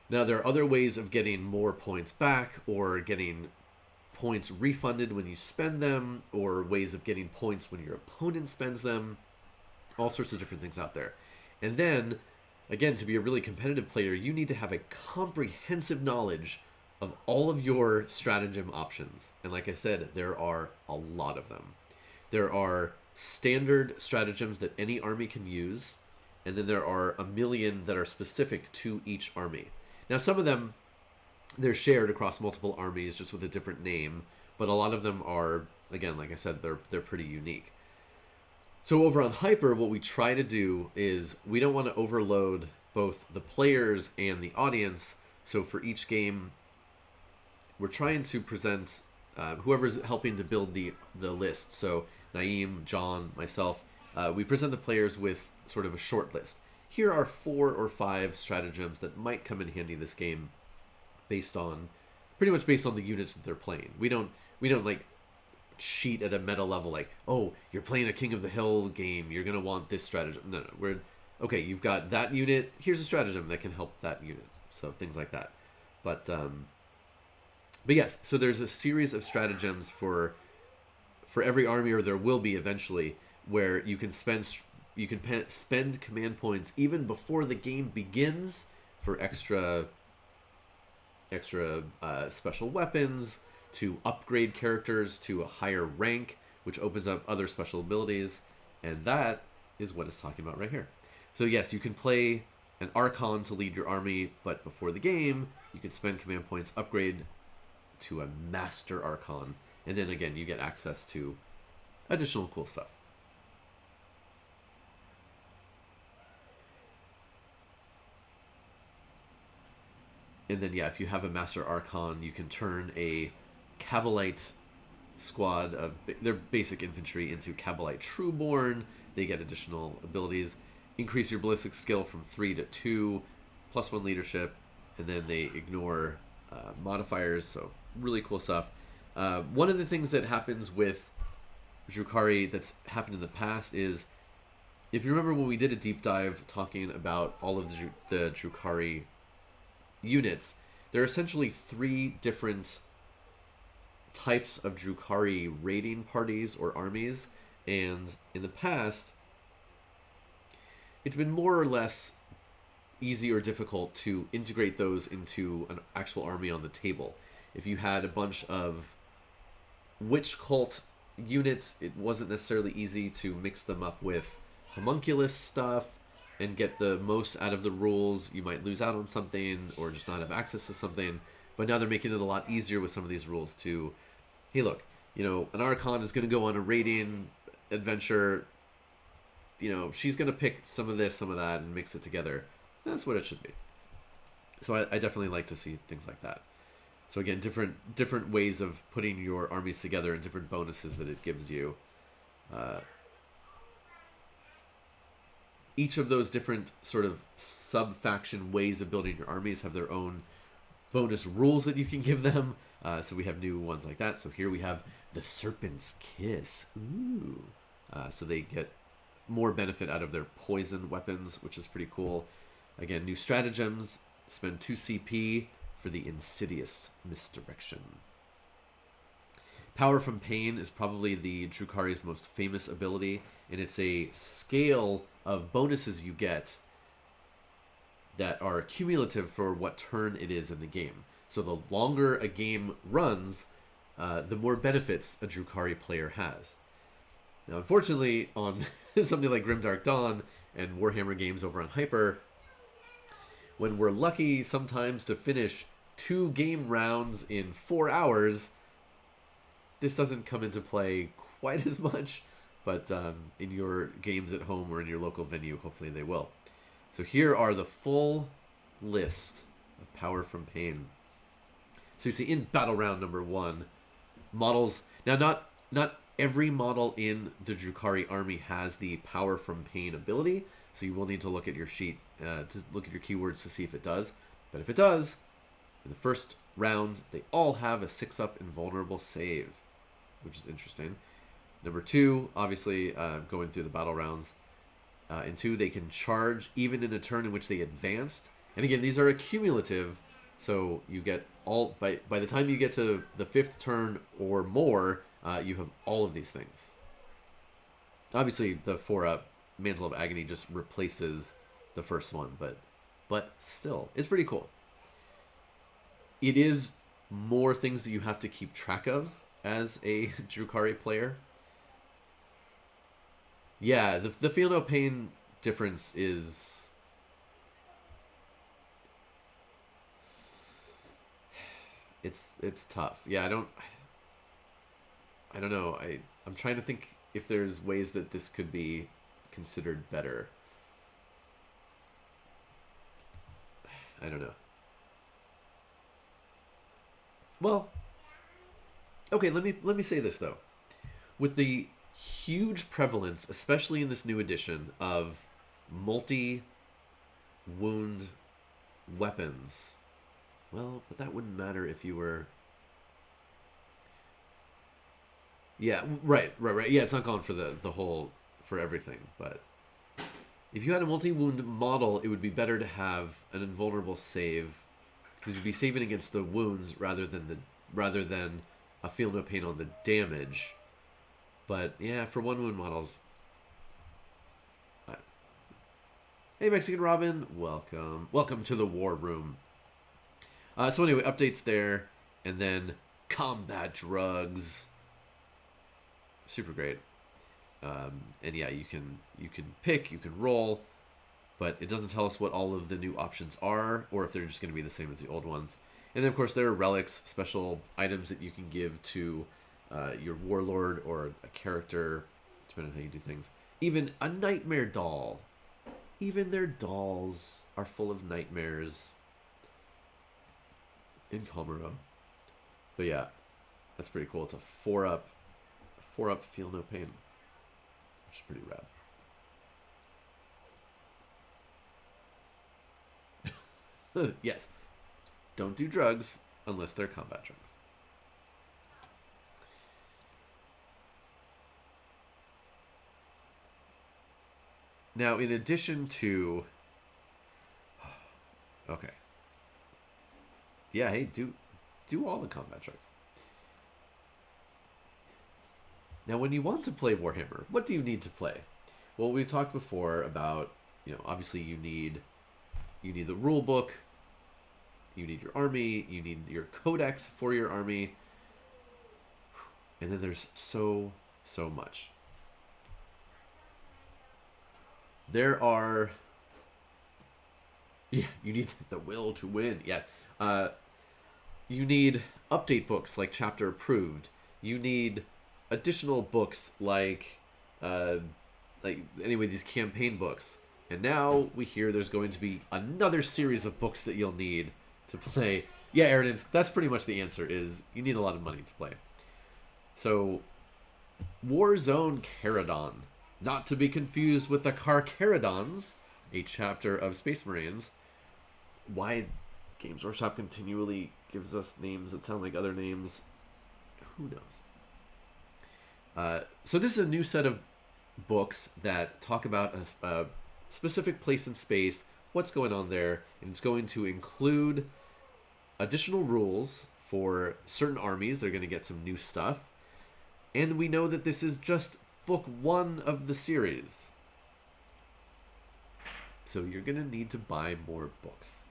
Speaker 1: Now, there are other ways of getting more points back, or getting points refunded when you spend them, or ways of getting points when your opponent spends them. All sorts of different things out there. And then, again, to be a really competitive player, you need to have a comprehensive knowledge of all of your stratagem options. And like I said, there are a lot of them. There are standard stratagems that any army can use, and then there are 1,000,000 that are specific to each army. Now, some of them, they're shared across multiple armies just with a different name, but a lot of them are, again, like I said, they're pretty unique. So over on Hyper, what we try to do is we don't want to overload both the players and the audience. So for each game, we're trying to present whoever's helping to build the list. So Naeem, John, myself, we present the players with sort of a short list. Here are 4 or 5 stratagems that might come in handy this game, pretty much based on the units that they're playing. We don't like cheat at a meta level like, oh, you're playing a King of the Hill game, you're gonna want this stratagem. No, we're okay. You've got that unit. Here's a stratagem that can help that unit. So things like that. But yes. So there's a series of stratagems for every army, or there will be eventually, where you can spend command points even before the game begins for extra special weapons, to upgrade characters to a higher rank, which opens up other special abilities, and that is what it's talking about right here. So yes, you can play an Archon to lead your army, but before the game, you can spend command points, upgrade to a Master Archon, and then again, you get access to additional cool stuff. And then, yeah, if you have a Master Archon, you can turn a Cabalite squad of their basic infantry into Cabalite Trueborn. They get additional abilities. Increase your ballistic skill from 3 to 2, +1 leadership, and then they ignore modifiers, so really cool stuff. One of the things that happens with Drukhari that's happened in the past is, if you remember when we did a deep dive talking about all of the Drukhari units, there are essentially 3 different types of Drukhari raiding parties or armies, and in the past it's been more or less easy or difficult to integrate those into an actual army on the table. If you had a bunch of witch cult units, it wasn't necessarily easy to mix them up with homunculus stuff and get the most out of the rules. You might lose out on something or just not have access to something, but now they're making it a lot easier with some of these rules to, hey, look, an Archon is going to go on a raiding adventure. She's going to pick some of this, some of that, and mix it together. That's what it should be. So I definitely like to see things like that. So again, different ways of putting your armies together and different bonuses that it gives you. Each of those different sort of sub-faction ways of building your armies have their own bonus rules that you can give them. So we have new ones like that. So here we have the Serpent's Kiss. Ooh. So they get more benefit out of their poison weapons, which is pretty cool. Again, new stratagems. Spend 2 CP for the Insidious Misdirection. Power from Pain is probably the Drukhari's most famous ability, and it's a scale of bonuses you get that are cumulative for what turn it is in the game. So the longer a game runs, the more benefits a Drukhari player has. Now, unfortunately, on something like Grimdark Dawn and Warhammer games over on Hyper, when we're lucky sometimes to finish 2 game rounds in 4 hours, this doesn't come into play quite as much, but in your games at home or in your local venue, hopefully they will. So here are the full list of Power from Pain. So you see in Battle Round number 1, models. Now, not every model in the Drukhari army has the Power from Pain ability, so you will need to look at your sheet to look at your keywords to see if it does. But if it does, in the first round, they all have a 6-up invulnerable save, which is interesting. Number 2, obviously, going through the battle rounds. In 2, they can charge even in a turn in which they advanced. And again, these are accumulative, so you get all by the time you get to the 5th turn or more, you have all of these things. Obviously, the 4-up Mantle of Agony just replaces the first one, but still, it's pretty cool. It is more things that you have to keep track of as a Drukhari player. Yeah, the feel no pain difference is it's tough. Yeah, I don't know. I'm trying to think if there's ways that this could be considered better. I don't know. Well, okay, let me say this though. With the huge prevalence, especially in this new edition, of multi wound weapons, well, but that wouldn't matter if you were. Yeah, right. Yeah, it's not going for the whole for everything, but if you had a multi wound model, it would be better to have an invulnerable save because you'd be saving against the wounds rather than a feel no pain on the damage. But yeah, for one wound models. Hey, Mexican Robin, welcome to the War Room. So anyway, updates there, and then combat drugs, super great. And yeah, you can pick, you can roll, but it doesn't tell us what all of the new options are, or if they're just going to be the same as the old ones. And then of course there are relics, special items that you can give to your warlord or a character, depending on how you do things. Even a nightmare doll. Even their dolls are full of nightmares in Komuro. But yeah, that's pretty cool. It's a 4-up feel no pain, which is pretty rad. Yes, don't do drugs unless they're combat drugs. Now, in addition to, okay, yeah, hey, do all the combat drugs. Now, when you want to play Warhammer, what do you need to play? Well, we've talked before about, obviously you need the rule book, you need your army, you need your codex for your army, and then there's so much. There are, yeah, you need the will to win. Yes, you need update books like Chapter Approved. You need additional books like anyway, these campaign books. And now we hear there's going to be another series of books that you'll need to play. Yeah, Aaron, that's pretty much the answer, is you need a lot of money to play. So, Warzone Caradon, not to be confused with the Carcharodons, a chapter of Space Marines. Why Games Workshop continually gives us names that sound like other names, who knows? So this is a new set of books that talk about a specific place in space, what's going on there, and it's going to include additional rules for certain armies. They're going to get some new stuff. And we know that this is just book 1 of the series. So you're going to need to buy more books.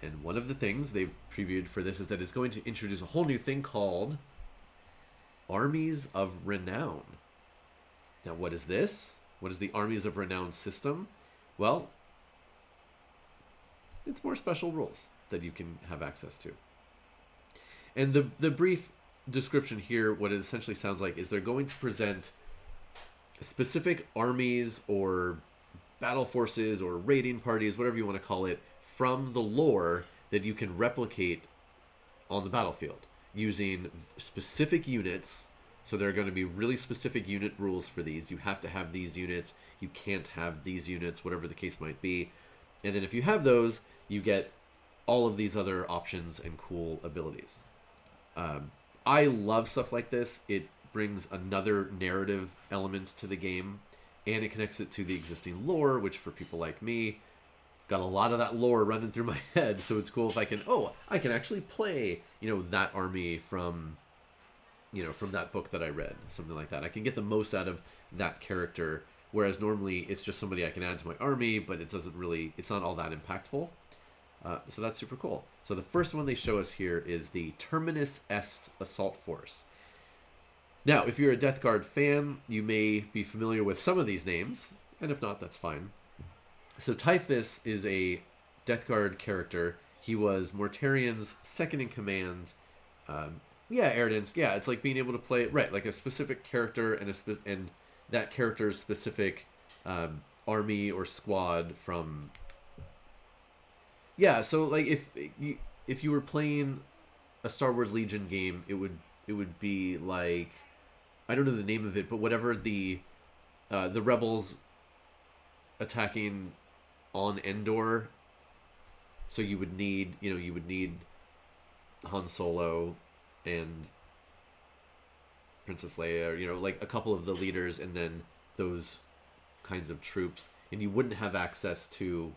Speaker 1: And one of the things they've previewed for this is that it's going to introduce a whole new thing called Armies of Renown. Now, what is this? What is the Armies of Renown system? Well, it's more special rules that you can have access to. And the brief description here, what it essentially sounds like, is they're going to present specific armies or battle forces or raiding parties, whatever you want to call it, from the lore that you can replicate on the battlefield using specific units. So there are going to be really specific unit rules for these. You have to have these units. You can't have these units, whatever the case might be. And then if you have those, you get all of these other options and cool abilities. I love stuff like this. It brings another narrative element to the game, and it connects it to the existing lore, which for people like me, got a lot of that lore running through my head. So it's cool if I can actually play, that army from that book that I read, something like that. I can get the most out of that character, whereas normally it's just somebody I can add to my army, but it's not all that impactful. So that's super cool. So the first one they show us here is the Terminus Est Assault Force. Now, if you're a Death Guard fan, you may be familiar with some of these names, and if not, that's fine. So Typhus is a Death Guard character. He was Mortarian's second in command. Yeah, Eridance. Yeah, it's like being able to play right, like a specific character and that character's specific army or squad from. Yeah, so like if you were playing a Star Wars Legion game, it would be like, I don't know the name of it, but whatever the rebels attacking on Endor. So you would need Han Solo and Princess Leia, or, like a couple of the leaders, and then those kinds of troops, and you wouldn't have access to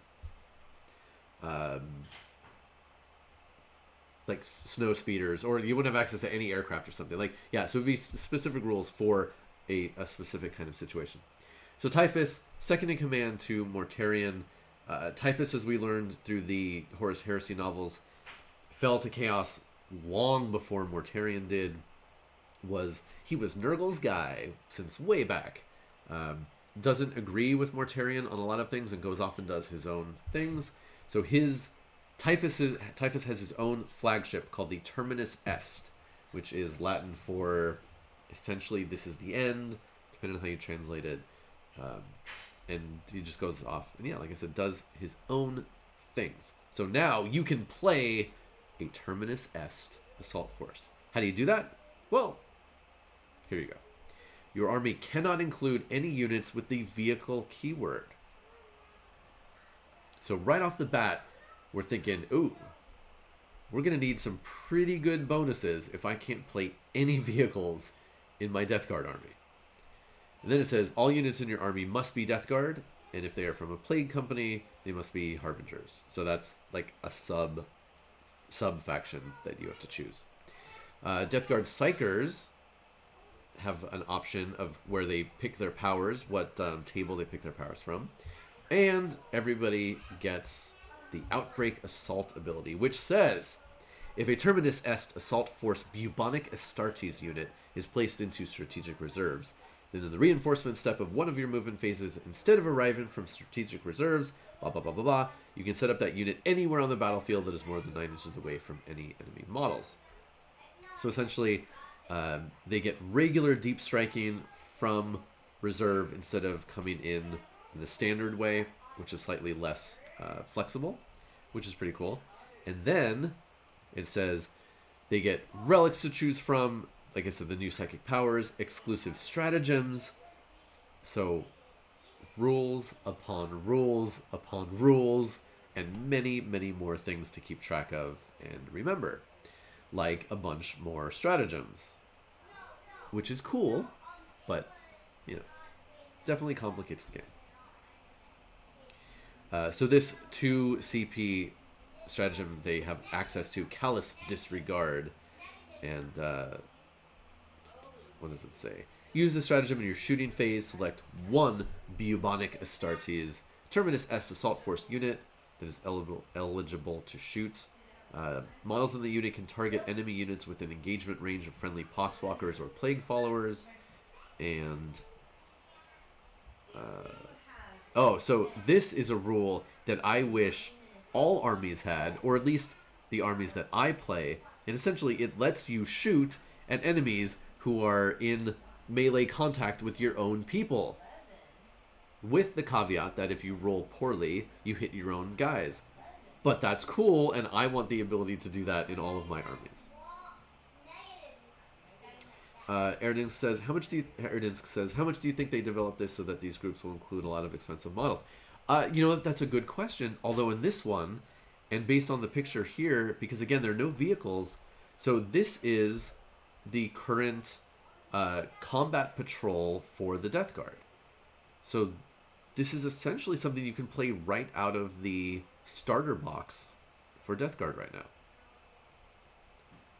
Speaker 1: like snow speeders, or you wouldn't have access to any aircraft or something. Like, yeah, so it would be specific rules for a specific kind of situation. So Typhus, second in command to Mortarion. Typhus, as we learned through the Horus Heresy novels, fell to chaos long before Mortarion did. He was Nurgle's guy since way back. Doesn't agree with Mortarion on a lot of things and goes off and does his own things. So Typhus has his own flagship called the Terminus Est, which is Latin for essentially this is the end, depending on how you translate it. And he just goes off and, yeah, like I said, does his own things. So now you can play a Terminus Est assault force. How do you do that? Well, here you go. Your army cannot include any units with the vehicle keyword. So right off the bat, we're thinking, ooh, we're going to need some pretty good bonuses if I can't play any vehicles in my Death Guard army. And then it says, all units in your army must be Death Guard, and if they are from a Plague Company, they must be Harbingers. So that's like a sub faction that you have to choose. Death Guard Psychers have an option of where they pick their powers, what table they pick their powers from. And everybody gets the Outbreak Assault ability, which says, if a Terminus Est Assault Force Bubonic Astartes unit is placed into strategic reserves, then in the reinforcement step of one of your movement phases, instead of arriving from strategic reserves, blah, blah, blah, blah, blah, you can set up that unit anywhere on the battlefield that is more than 9 inches away from any enemy models. So essentially, they get regular deep striking from reserve instead of coming in the standard way, which is slightly less flexible, which is pretty cool. And then it says they get relics to choose from, like I said, the new psychic powers, exclusive stratagems. So rules upon rules upon rules, and many, many more things to keep track of and remember, like a bunch more stratagems, which is cool, but, definitely complicates the game. So this 2 CP stratagem, they have access to Callous Disregard, and what does it say? Use the stratagem in your shooting phase. Select one Bubonic Astartes Terminus Est Assault Force unit that is eligible to shoot. Models in the unit can target enemy units within engagement range of friendly Poxwalkers or Plague Followers. And so this is a rule that I wish all armies had, or at least the armies that I play. And essentially, it lets you shoot at enemies who are in melee contact with your own people, with the caveat that if you roll poorly, you hit your own guys. But that's cool, and I want the ability to do that in all of my armies. Erdinsk says, how much do you think they developed this so that these groups will include a lot of expensive models? That's a good question. Although in this one, and based on the picture here, because again, there are no vehicles, so this is the current combat patrol for the Death Guard. So this is essentially something you can play right out of the starter box for Death Guard right now,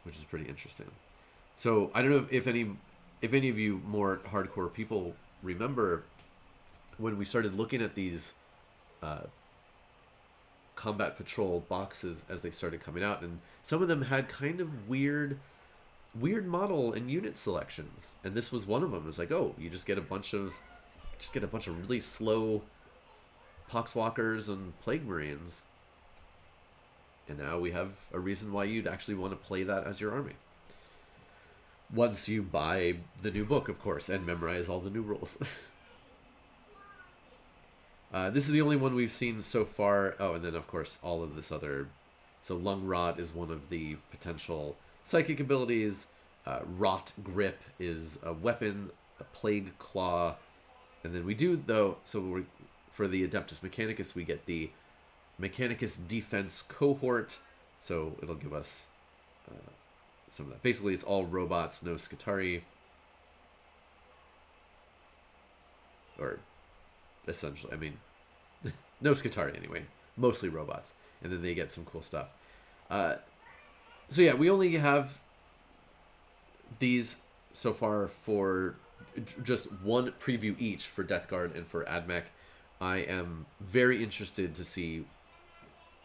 Speaker 1: which is pretty interesting. So I don't know if any of you more hardcore people remember when we started looking at these combat patrol boxes as they started coming out, and some of them had kind of weird weird model and unit selections, and this was one of them. It was like, oh, you just get a bunch of really slow Poxwalkers and Plague Marines, and now we have a reason why you'd actually want to play that as your army. Once you buy the new book, of course, and memorize all the new rules. This is the only one we've seen so far. Oh, and then, of course, all of this other... So Lung Rot is one of the potential psychic abilities. Rot Grip is a weapon. A Plague Claw. And then we do, though... So for the Adeptus Mechanicus, we get the Mechanicus Defense Cohort. So it'll give us some of that. Basically, it's all robots, no Skitarii. Or... essentially, I mean, no Skitarii anyway, mostly robots, and then they get some cool stuff. So yeah, we only have these so far for just one preview each for Death Guard and for AdMech. I am very interested to see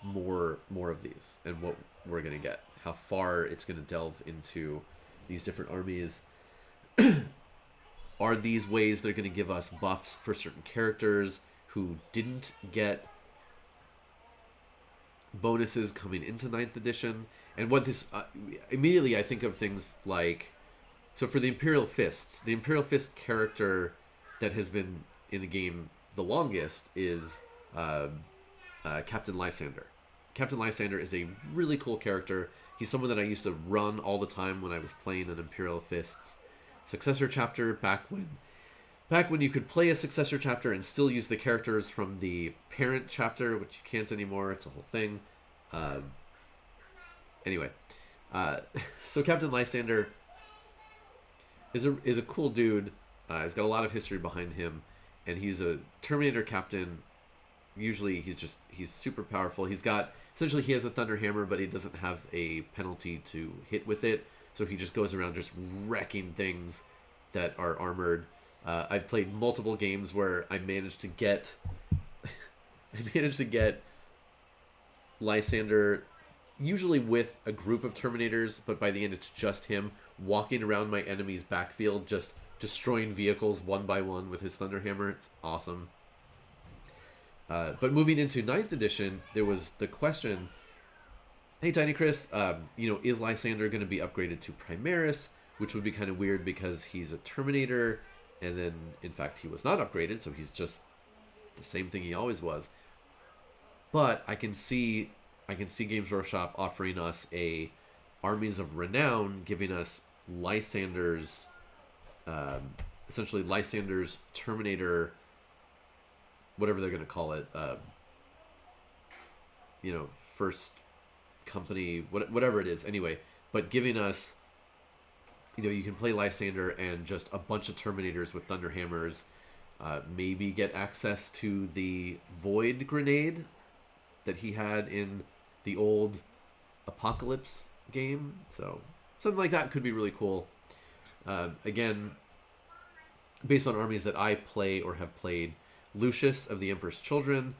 Speaker 1: more of these and what we're gonna get, how far it's gonna delve into these different armies. Are these ways they're going to give us buffs for certain characters who didn't get bonuses coming into 9th edition? And what this... immediately I think of things like... So for the Imperial Fist character that has been in the game the longest is Captain Lysander. Captain Lysander is a really cool character. He's someone that I used to run all the time when I was playing an Imperial Fists Successor Chapter, back when you could play a Successor Chapter and still use the characters from the parent chapter, which you can't anymore. It's a whole thing. Anyway, so Captain Lysander is a cool dude. He's got a lot of history behind him, and he's a Terminator captain. Usually he's super powerful. He has a Thunder Hammer, but he doesn't have a penalty to hit with it. So he just goes around just wrecking things that are armored. I've played multiple games where I managed to get Lysander, usually with a group of Terminators, but by the end it's just him walking around my enemy's backfield, just destroying vehicles one by one with his Thunder Hammer. It's awesome. But moving into 9th edition, there was the question... Hey, Tiny Chris, is Lysander going to be upgraded to Primaris, which would be kind of weird because he's a Terminator, and then, in fact, he was not upgraded, so he's just the same thing he always was. But I can see Games Workshop offering us a Armies of Renown, giving us Lysander's, essentially Lysander's Terminator, whatever they're going to call it, first... company, whatever it is, anyway, but giving us, you can play Lysander and just a bunch of Terminators with Thunder Hammers, maybe get access to the Void Grenade that he had in the old Apocalypse game, so something like that could be really cool. Again, based on armies that I play or have played, Lucius of the Emperor's Children,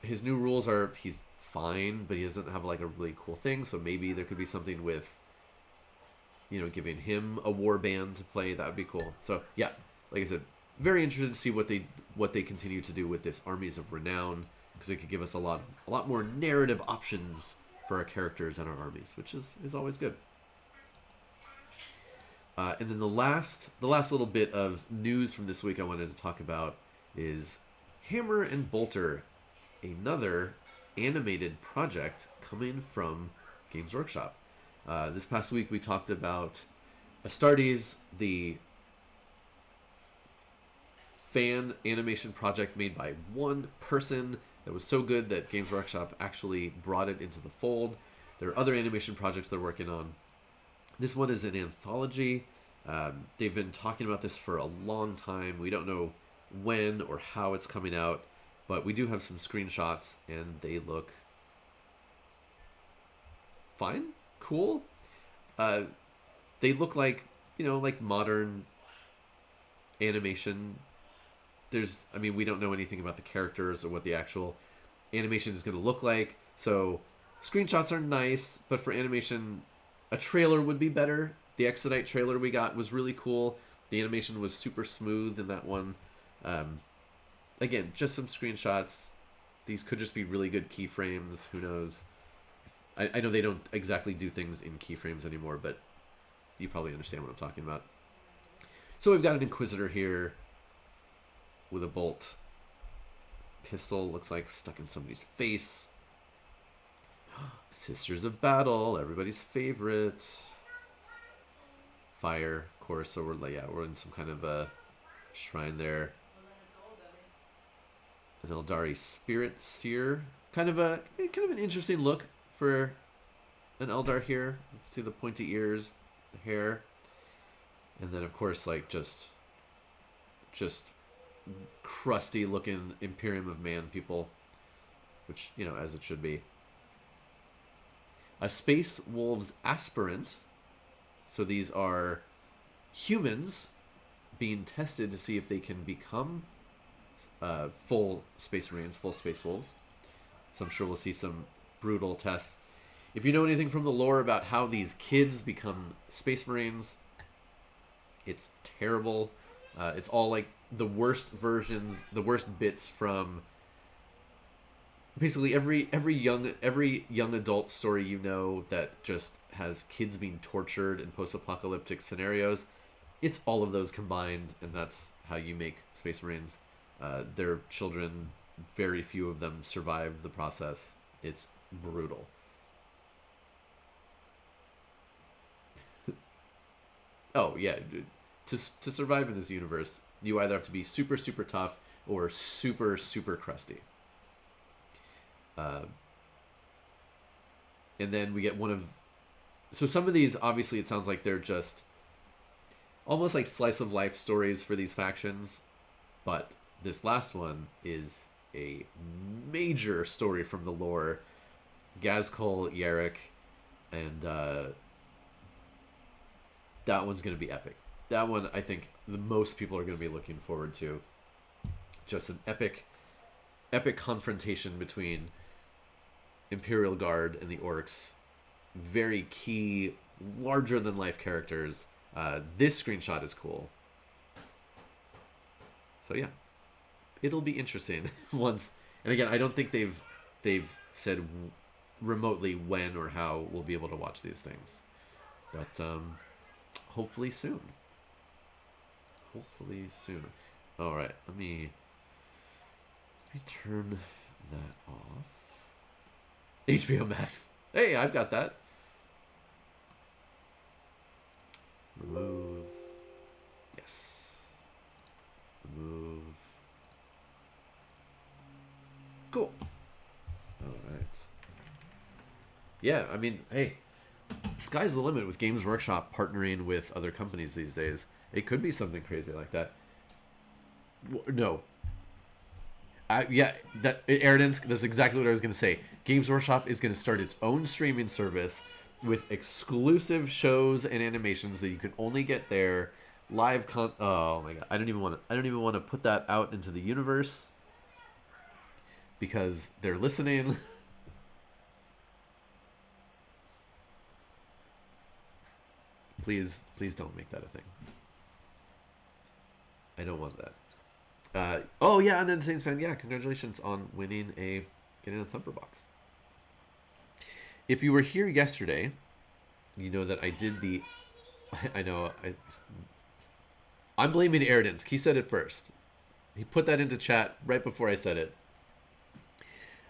Speaker 1: his new rules are, he's fine, but he doesn't have like a really cool thing, so maybe there could be something with giving him a war band to play. That would be cool. So yeah, like I said, very interested to see what they continue to do with this Armies of Renown, because it could give us a lot more narrative options for our characters and our armies, which is always good. And then the last little bit of news from this week I wanted to talk about is Hammer and Bolter, another animated project coming from Games Workshop. This past week we talked about Astartes, the fan animation project made by one person that was so good that Games Workshop actually brought it into the fold. There are other animation projects they're working on. This one is an anthology. They've been talking about this for a long time. We don't know when or how it's coming out, but we do have some screenshots, and they look fine, cool. They look like, like modern animation. We don't know anything about the characters or what the actual animation is going to look like. So screenshots are nice, but for animation, A trailer would be better. The Exodite trailer we got was really cool. The animation was super smooth in that one. Again, just some screenshots. These could just be really good keyframes. Who knows? I know they don't exactly do things in keyframes anymore, but you probably understand what I'm talking about. So we've got an Inquisitor here with a bolt. Pistol looks like stuck in somebody's face. Sisters of Battle, everybody's favorite. Fire, of course. So we're in some kind of a shrine there. An Eldari Spirit Seer, kind of an interesting look for an Eldar here. Let's see the pointy ears, the hair, and then of course like just crusty looking Imperium of Man people, which as it should be. A Space Wolves Aspirant. So these are humans being tested to see if they can become full Space Marines, full Space Wolves. So I'm sure we'll see some brutal tests. If you know anything from the lore about how these kids become Space Marines, it's terrible. It's all like the worst versions, the worst bits from basically every young adult story that just has kids being tortured in post-apocalyptic scenarios. It's all of those combined, and that's how you make Space Marines. Their children, very few of them survive the process. It's brutal. Oh yeah, to survive in this universe, you either have to be super super tough or super super crusty. And then we get so some of these, obviously it sounds like they're just almost like slice of life stories for these factions, but this last one is a major story from the lore. Gazkul, Yarrick, and that one's going to be epic. That one, I think, the most people are going to be looking forward to. Just an epic confrontation between Imperial Guard and the Orks. Very key, larger than life characters. This screenshot is cool. So yeah, it'll be interesting once. And again, I don't think they've said remotely when or how we'll be able to watch these things, but hopefully soon. Hopefully soon. All right, let me turn that off. HBO Max. Hey, I've got that. Remove. Yes. Remove. Cool. All right. Yeah, I mean, hey, sky's the limit with Games Workshop partnering with other companies these days. It could be something crazy like that. No. Yeah, Aridance, that's exactly what I was going to say. Games Workshop is going to start its own streaming service with exclusive shows and animations that you can only get there. Oh my god, I don't even want to put that out into the universe because they're listening. Please don't make that a thing. I don't want that. Oh yeah, and then Saints fan, yeah, congratulations on getting a Thumper box. If you were here yesterday, you know that I did the. I'm blaming Aridance. He said it first. He put that into chat right before I said it.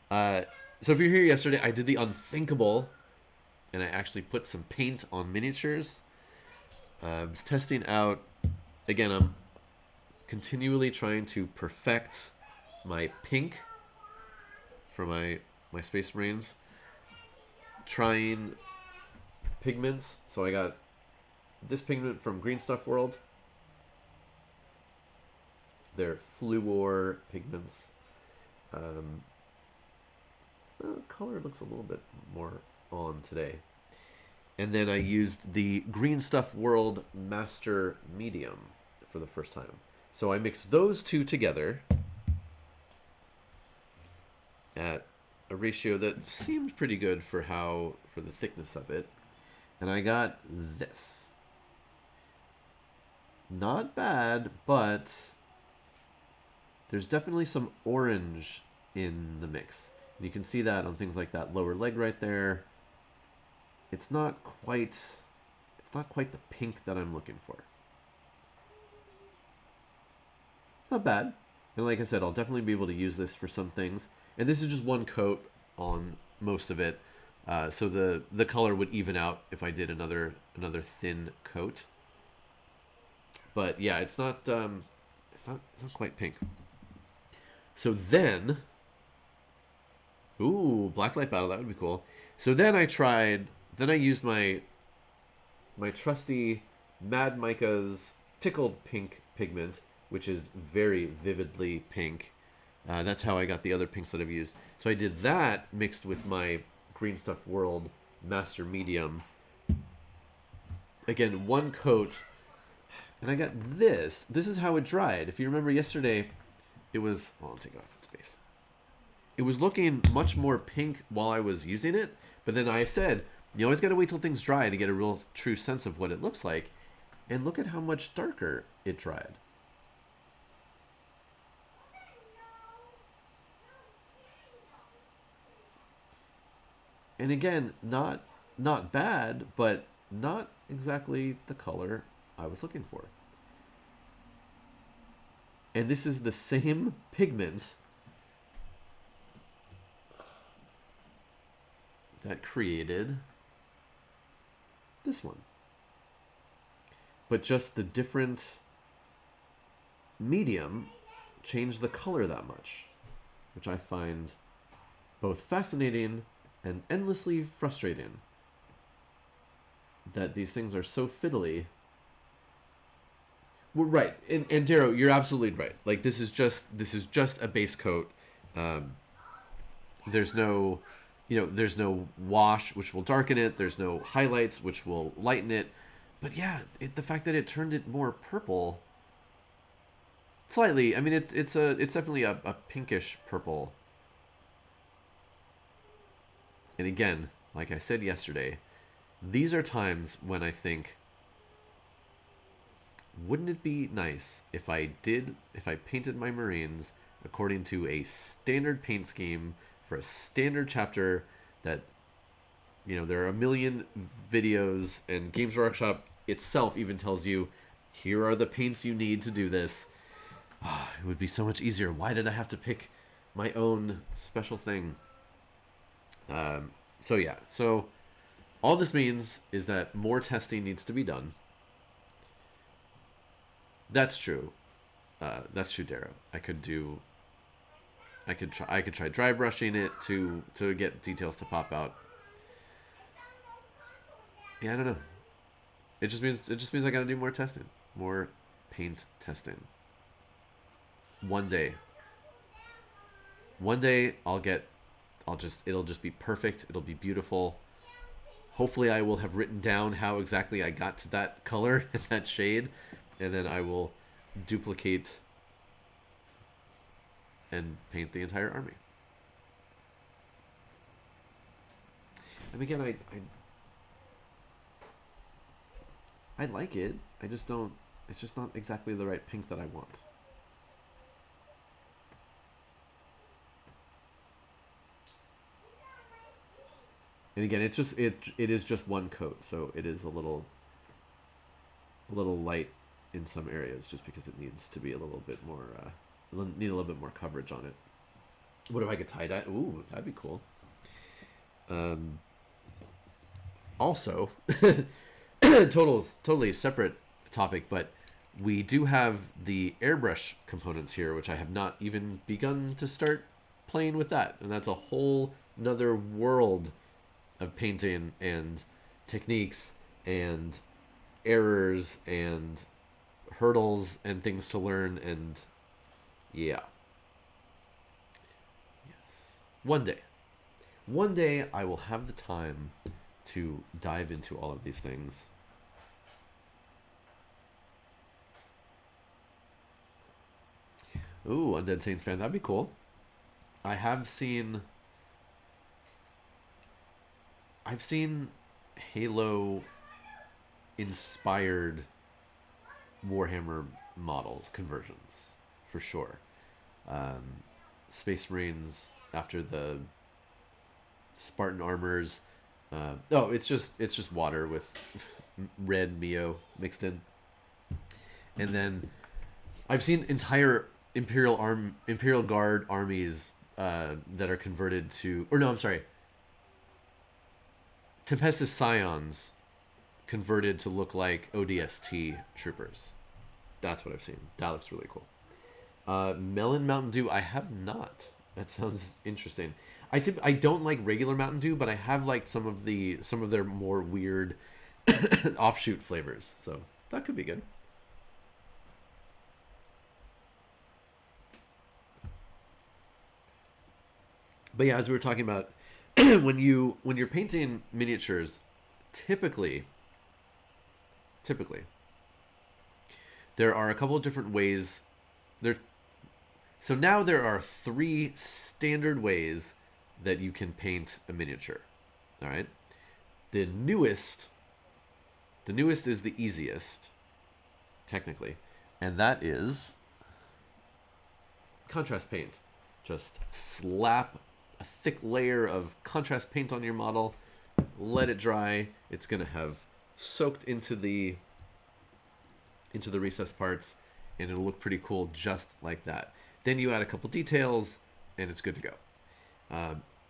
Speaker 1: So if you're here yesterday, I did the unthinkable, and I actually put some paint on miniatures. I was testing out. Again, I'm continually trying to perfect my pink for my Space Marines. Trying pigments. So I got this pigment from Green Stuff World. They're Fluor pigments. The color looks a little bit more on today. And then I used the Green Stuff World Master Medium for the first time. So I mixed those two together at a ratio that seemed pretty good for the thickness of it. And I got this. Not bad, but there's definitely some orange in the mix. And you can see that on things like that lower leg right there. It's not quite the pink that I'm looking for. It's not bad. And like I said, I'll definitely be able to use this for some things. And this is just one coat on most of it. So the color would even out if I did another thin coat. But yeah, it's not quite pink. So then, ooh, Blacklight Battle, that would be cool. So then I used my trusty Mad Micah's Tickled Pink pigment, which is very vividly pink. That's how I got the other pinks that I've used. So I did that mixed with my Green Stuff World Master Medium. Again, one coat. And I got this. This is how it dried. If you remember yesterday, it was... Well, I'll take it off its base. It was looking much more pink while I was using it. But then I said, you always got to wait till things dry to get a real true sense of what it looks like. And look at how much darker it dried. And again, not bad, but not exactly the color I was looking for. And this is the same pigment that created this one. But just the different medium changed the color that much, which I find both fascinating and endlessly frustrating. That these things are so fiddly. Well, right, and Darrow, you're absolutely right. Like this is just a base coat. There's no wash which will darken it. There's no highlights which will lighten it. But yeah, the fact that it turned it more purple. Slightly. I mean, it's definitely a pinkish purple. And again, like I said yesterday, these are times when I think, wouldn't it be nice if I painted my Marines according to a standard paint scheme for a standard chapter that, there are a million videos, and Games Workshop itself even tells you, here are the paints you need to do this. It would be so much easier. Why did I have to pick my own special thing? So yeah, so all this means is that more testing needs to be done. That's true. That's true, Darrow. I could try dry brushing it to get details to pop out. Yeah, I don't know. It just means I gotta do more testing, more paint testing. One day it'll just be perfect. It'll be beautiful. Hopefully I will have written down how exactly I got to that color and that shade, and then I will duplicate and paint the entire army. And again, I like it. I just don't. It's just not exactly the right pink that I want. And again, it is just one coat, so it is a little light in some areas, just because it needs to be a little bit more. Need a little bit more coverage on it. What if I could tie dye? Ooh, that'd be cool. Also, totally separate topic, but we do have the airbrush components here, which I have not even begun to start playing with that, and that's a whole another world of painting and techniques and errors and hurdles and things to learn, and yeah. Yes. One day I will have the time to dive into all of these things. Ooh, Undead Saints fan, that'd be cool. I've seen Halo inspired Warhammer model conversions for sure. Space Marines after the Spartan armors. Oh, it's just water with red Mio mixed in, and then I've seen entire Imperial Guard armies that are converted to, or no, I'm sorry, Tempestus Scions converted to look like ODST troopers. That's what I've seen. That looks really cool. Melon Mountain Dew, I have not. That sounds interesting. I don't like regular Mountain Dew, but I have liked some of their more weird offshoot flavors. So that could be good. But yeah, as we were talking about, when you're painting miniatures, typically there are a couple of different ways. So now there are 3 standard ways that you can paint a miniature. All right. The newest is the easiest, technically, and that is contrast paint. Just slap a thick layer of contrast paint on your model, let it dry. It's gonna have soaked into the recessed parts, and it'll look pretty cool just like that. Then you add a couple details, and it's good to go.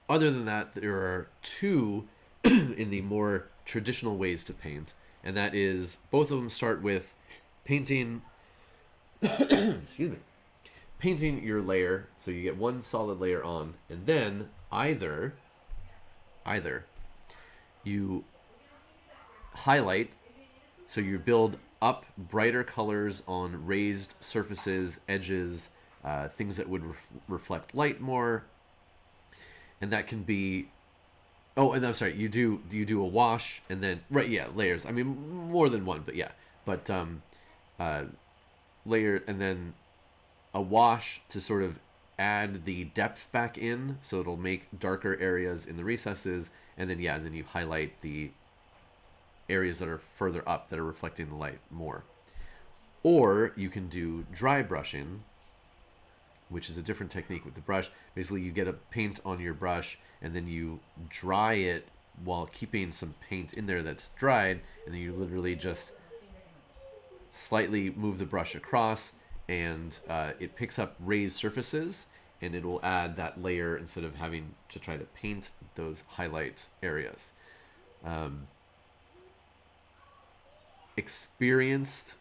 Speaker 1: Other than that, there are 2 in the more traditional ways to paint, and that is, both of them start with painting excuse me, painting your layer. So you get one solid layer on, and then either you highlight, so you build up brighter colors on raised surfaces, edges, things that would reflect light more, and that can be, oh, and I'm sorry, you do a wash, and then, right, yeah, layers. I mean, more than one, but yeah, but layer, and then a wash to sort of add the depth back in, so it'll make darker areas in the recesses, and then and then you highlight the areas that are further up that are reflecting the light more. Or you can do dry brushing, which is a different technique with the brush. Basically, you get a paint on your brush, and then you dry it while keeping some paint in there that's dried, and then you literally just slightly move the brush across, and it picks up raised surfaces, and it will add that layer instead of having to try to paint those highlight areas. Experienced,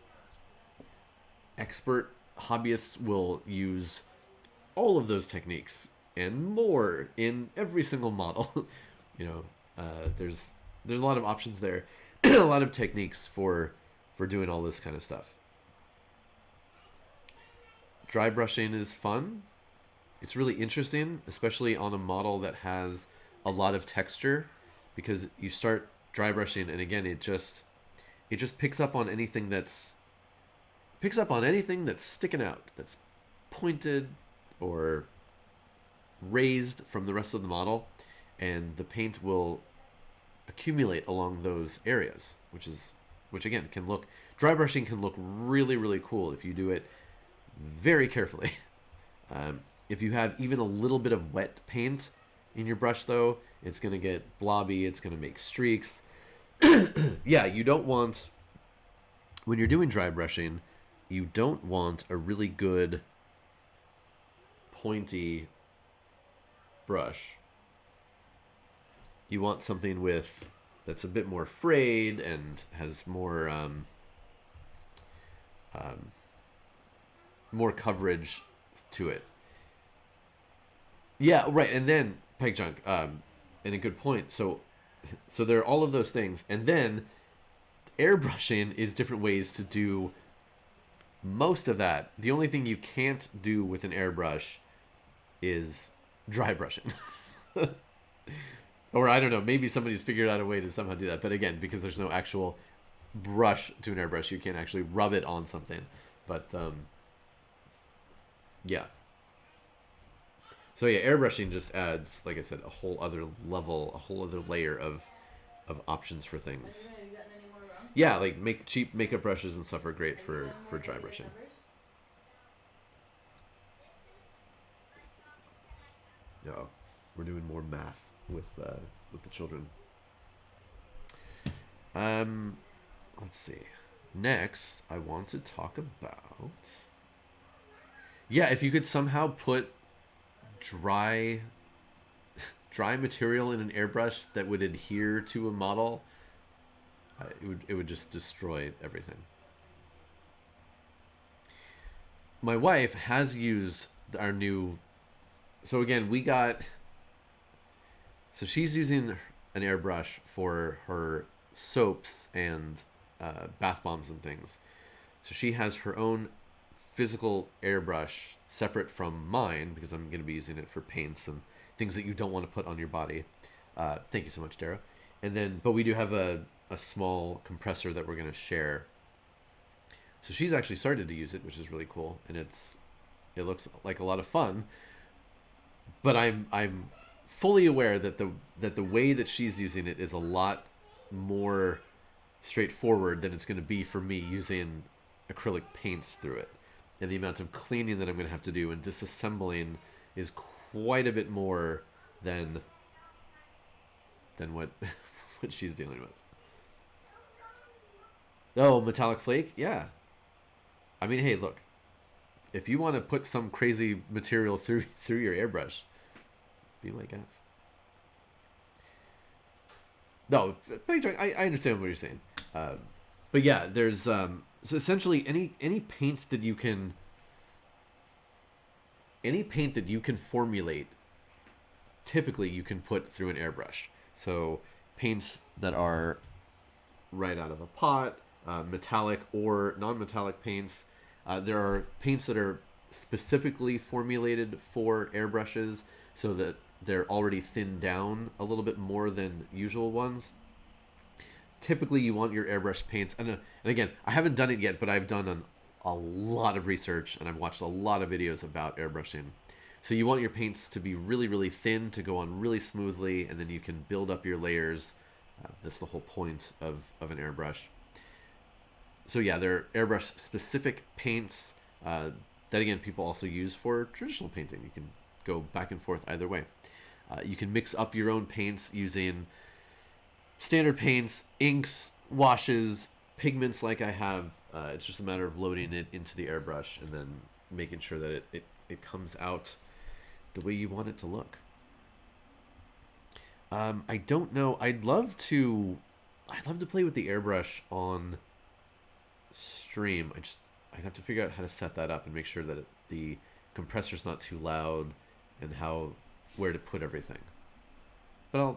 Speaker 1: expert hobbyists will use all of those techniques and more in every single model. There's a lot of options there, a lot of techniques for doing all this kind of stuff. Dry brushing is fun. It's really interesting, especially on a model that has a lot of texture, because you start dry brushing, and again, it just picks up on anything that's sticking out, that's pointed or raised from the rest of the model, and the paint will accumulate along those areas, which again dry brushing can look really, really cool if you do it very carefully. If you have even a little bit of wet paint in your brush, though, it's going to get blobby, it's going to make streaks. Yeah, you don't want, when you're doing dry brushing, you don't want a really good pointy brush. You want something that's a bit more frayed and has more more coverage to it. Yeah, right. And then Peg Junk, and a good point. So there are all of those things, and then airbrushing is different ways to do most of that. The only thing you can't do with an airbrush is dry brushing. Or I don't know, maybe somebody's figured out a way to somehow do that. But again, because there's no actual brush to an airbrush, you can't actually rub it on something. But yeah. So yeah, airbrushing just adds, like I said, a whole other level, a whole other layer of of options for things.
Speaker 2: Have you gotten any more rounds?
Speaker 1: Yeah, like cheap makeup brushes and stuff are great for dry brushing. Yeah, we're doing more math with the children. Let's see. Next, I want to talk about. Yeah, if you could somehow put dry material in an airbrush that would adhere to a model, it would just destroy everything. My wife has used our new. So again, So she's using an airbrush for her soaps and bath bombs and things. So she has her own physical airbrush separate from mine because I'm going to be using it for paints and things that you don't want to put on your body. Thank you so much, Dara. And then, but we do have a small compressor that we're going to share. So she's actually started to use it, which is really cool, and it looks like a lot of fun. But I'm fully aware that the way that she's using it is a lot more straightforward than it's going to be for me using acrylic paints through it. And the amount of cleaning that I'm going to have to do and disassembling is quite a bit more than what what she's dealing with. Oh, metallic flake? Yeah. I mean, hey, look. If you want to put some crazy material through your airbrush, be my guest. No, I understand what you're saying. But yeah, there's so essentially any paint that you can formulate, typically you can put through an airbrush. So paints that are right out of a pot, metallic or non-metallic paints. There are paints that are specifically formulated for airbrushes so that they're already thinned down a little bit more than usual ones. Typically, you want your airbrush paints, and again, I haven't done it yet, but I've done a lot of research and I've watched a lot of videos about airbrushing. So you want your paints to be really, really thin to go on really smoothly, and then you can build up your layers. That's the whole point of an airbrush. So yeah, there are airbrush specific paints that again people also use for traditional painting. You can go back and forth either way. You can mix up your own paints using standard paints, inks, washes, pigments like I have. It's just a matter of loading it into the airbrush and then making sure that it comes out the way you want it to look. I don't know. I'd love to play with the airbrush on stream. I'd have to figure out how to set that up and make sure that the compressor's not too loud and where to put everything. But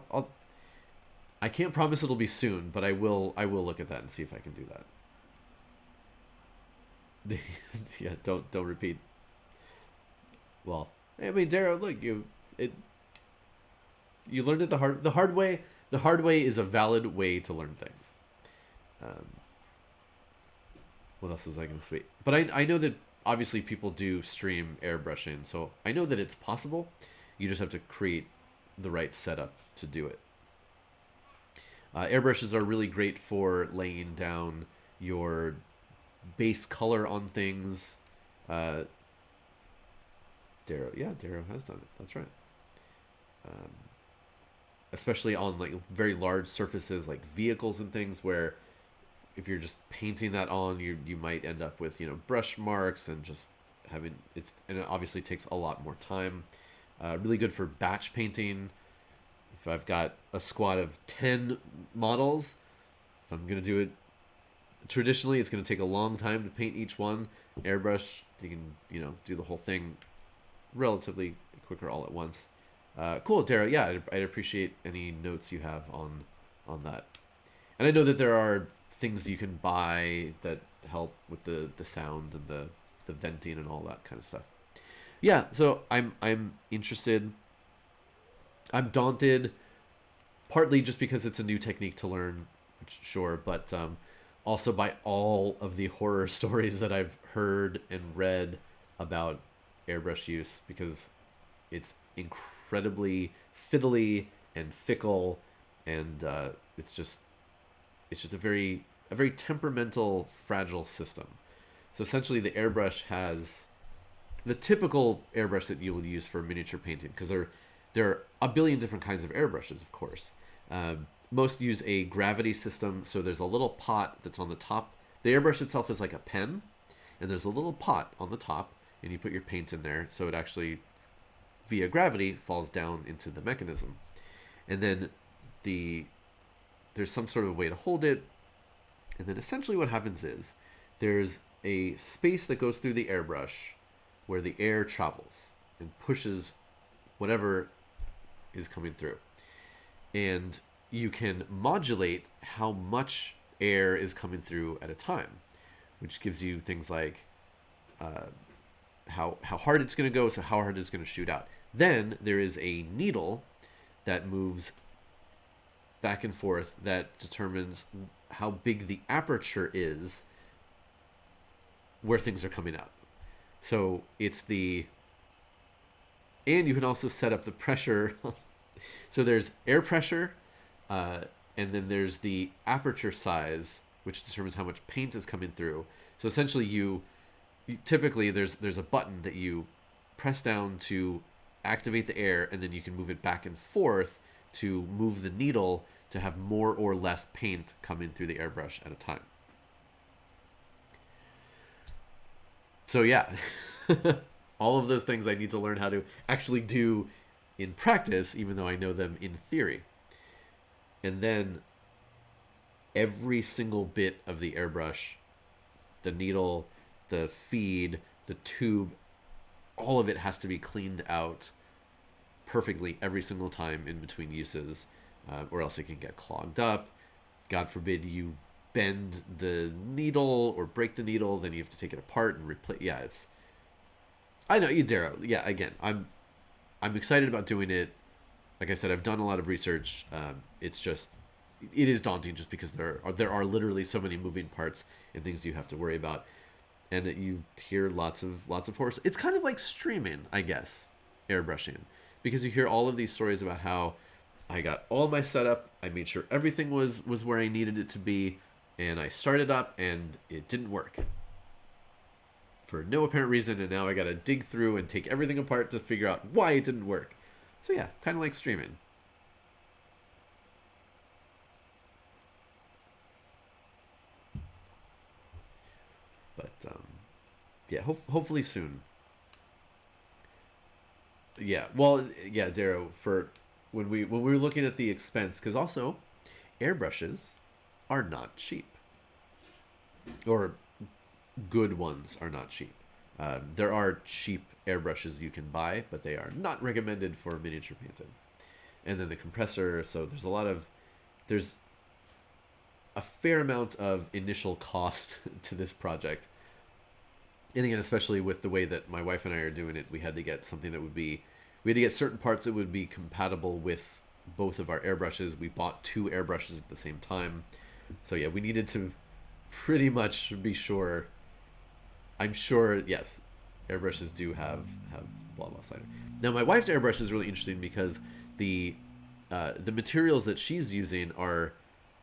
Speaker 1: I can't promise it'll be soon, but I will look at that and see if I can do that. Yeah, don't repeat. Well, I mean, Dara, look, you learned it the hard way. The hard way is a valid way to learn things. What else was I going to say? But I know that obviously people do stream airbrushing, so I know that it's possible. You just have to create the right setup to do it. Airbrushes are really great for laying down your base color on things. Darrow has done it. That's right. Especially on like very large surfaces like vehicles and things, where if you're just painting that on, you might end up with brush marks and just having and it obviously takes a lot more time. Really good for batch painting. If I've got a squad of 10 models, if I'm gonna do it traditionally, it's gonna take a long time to paint each one. Airbrush, you can do the whole thing relatively quicker all at once. Cool, Dara. Yeah, I'd appreciate any notes you have on that. And I know that there are things you can buy that help with the sound and the venting and all that kind of stuff. Yeah, so I'm interested. I'm daunted, partly just because it's a new technique to learn, sure, but also by all of the horror stories that I've heard and read about airbrush use, because it's incredibly fiddly and fickle, and it's just a very temperamental, fragile system. So essentially, the airbrush has the typical airbrush that you would use for miniature painting, because there are a billion different kinds of airbrushes, of course. Most use a gravity system, so there's a little pot that's on the top. The airbrush itself is like a pen, and there's a little pot on the top, and you put your paint in there, so it actually, via gravity, falls down into the mechanism. And then there's some sort of way to hold it, and then essentially what happens is there's a space that goes through the airbrush where the air travels and pushes whatever is coming through. And you can modulate how much air is coming through at a time, which gives you things like how hard it's going to go, so how hard it's going to shoot out. Then there is a needle that moves back and forth that determines how big the aperture is where things are coming out. So it's and you can also set up the pressure. So there's air pressure, and then there's the aperture size, which determines how much paint is coming through. So essentially you typically there's a button that you press down to activate the air, and then you can move it back and forth to move the needle to have more or less paint coming through the airbrush at a time. So yeah, all of those things I need to learn how to actually do in practice, even though I know them in theory. And then every single bit of the airbrush, the needle, the feed, the tube, all of it has to be cleaned out perfectly every single time in between uses, or else it can get clogged up. God forbid you bend the needle or break the needle, then you have to take it apart and replace. Yeah, I know you, Darrow. Yeah, again, I'm excited about doing it. Like I said, I've done a lot of research. It is daunting just because there are literally so many moving parts and things you have to worry about, and you hear lots of horrors. It's kind of like streaming, I guess, airbrushing, because you hear all of these stories about how I got all my setup, I made sure everything was where I needed it to be, and I started up and it didn't work for no apparent reason, and now I gotta dig through and take everything apart to figure out why it didn't work. So yeah, kind of like streaming. But yeah, hopefully soon. Yeah, well, yeah, Darrow, for when we were looking at the expense, because also airbrushes are not cheap, or good ones are not cheap. There are cheap airbrushes you can buy, but they are not recommended for miniature painting. And then the compressor, so there's a fair amount of initial cost to this project. And again, especially with the way that my wife and I are doing it, we had to get something that we had to get certain parts that would be compatible with both of our airbrushes. We bought 2 airbrushes at the same time. So yeah, we needed to pretty much be sure. I'm sure, yes, airbrushes do have blah blah slider. Now my wife's airbrush is really interesting because the materials that she's using are,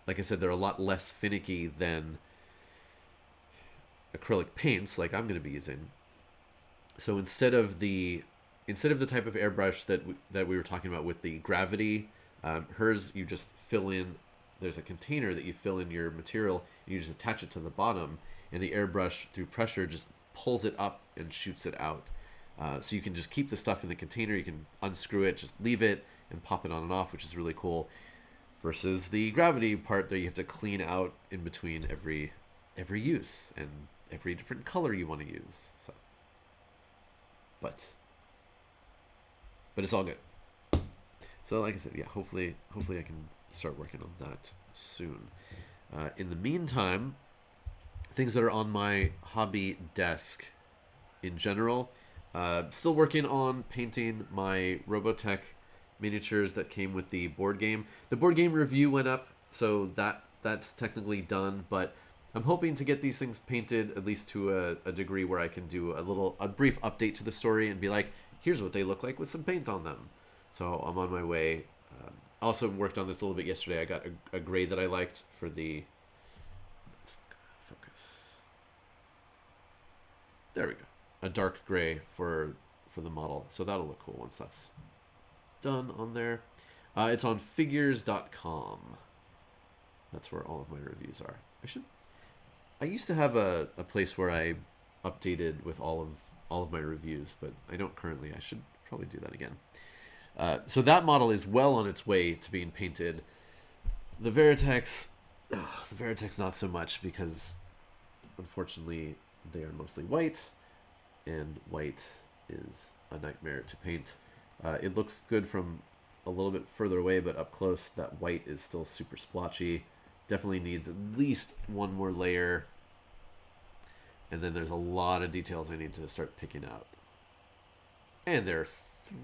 Speaker 1: like I said, they're a lot less finicky than acrylic paints like I'm going to be using. So instead of the type of airbrush that we were talking about with the gravity, hers you just fill in. There's a container that you fill in your material, and you just attach it to the bottom, and the airbrush through pressure just pulls it up and shoots it out. So you can just keep the stuff in the container. You can unscrew it, just leave it, and pop it on and off, which is really cool. Versus the gravity part that you have to clean out in between every use and every different color you want to use. So, but it's all good. So like I said, yeah, hopefully I can start working on that soon. In the meantime, things that are on my hobby desk in general, still working on painting my Robotech miniatures that came with the board game. The board game review went up, so that's technically done, but I'm hoping to get these things painted at least to a degree where I can do a brief update to the story and be like, here's what they look like with some paint on them. So I'm on my way. also worked on this a little bit yesterday. I got a gray that I liked for the focus. There we go. A dark gray for the model. So that'll look cool once that's done on there. It's on figures.com. That's where all of my reviews are. I used to have a place where I updated with all of my reviews, but I don't currently. I should probably do that again. So that model is well on its way to being painted. The Veritex not so much, because unfortunately they are mostly white, and white is a nightmare to paint. It looks good from a little bit further away, but up close that white is still super splotchy. Definitely needs at least one more layer. And then there's a lot of details I need to start picking out. And there are